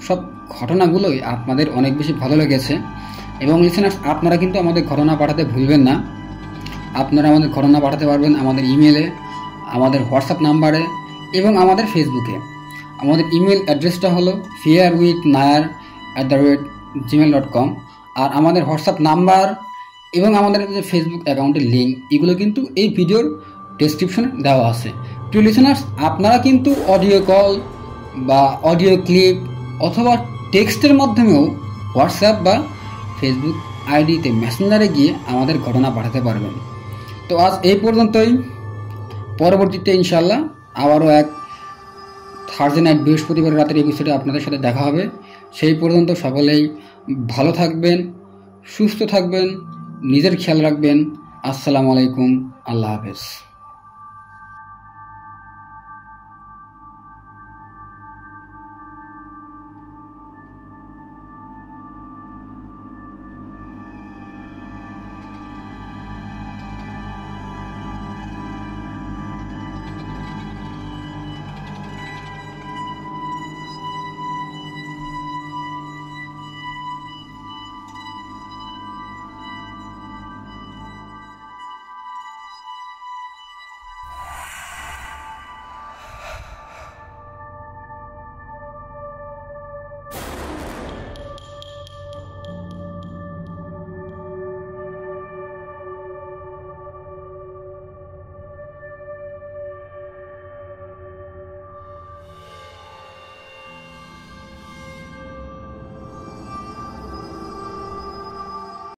সব ঘটনাগুলোই আপনাদের অনেক বেশি ভালো লেগেছে। এবং লিসেনার্স, আপনারা কিন্তু আমাদের ঘটনা পাঠাতে ভুলবেন না। আপনারা আমাদের ঘটনা পাঠাতে পারবেন আমাদের ইমেলে, আমাদের হোয়াটসঅ্যাপ নাম্বারে এবং আমাদের ফেসবুকে। আমাদের ইমেল অ্যাড্রেসটা হলো fearwithnair@gmail.com। আর আমাদের হোয়াটসঅ্যাপ নাম্বার এবং আমাদের যে ফেসবুক অ্যাকাউন্টের লিঙ্ক, এগুলো কিন্তু এই ভিডিওর ডেসক্রিপশনে দেওয়া আছে। প্রিয় লিসেনার্স, আপনারা কিন্তু অডিও কল বা অডিও ক্লিপ অথবা টেক্সটের মাধ্যমেও হোয়াটসঅ্যাপ বা ফেসবুক আইডিতে মেসেঞ্জারে গিয়ে আমাদের ঘটনা পাঠাতে পারবেন। তো আজ এই পর্যন্তই। পরবর্তীতে ইনশাল্লাহ আবারও এক থার্সডে নাইট বৃহস্পতিবার রাতের এপিসোডে আপনাদের সাথে দেখা হবে। সেই পর্যন্ত সকলেই ভালো থাকবেন, সুস্থ থাকবেন, নিজের খেয়াল রাখবেন। আসসালামু আলাইকুম, আল্লাহ হাফেজ।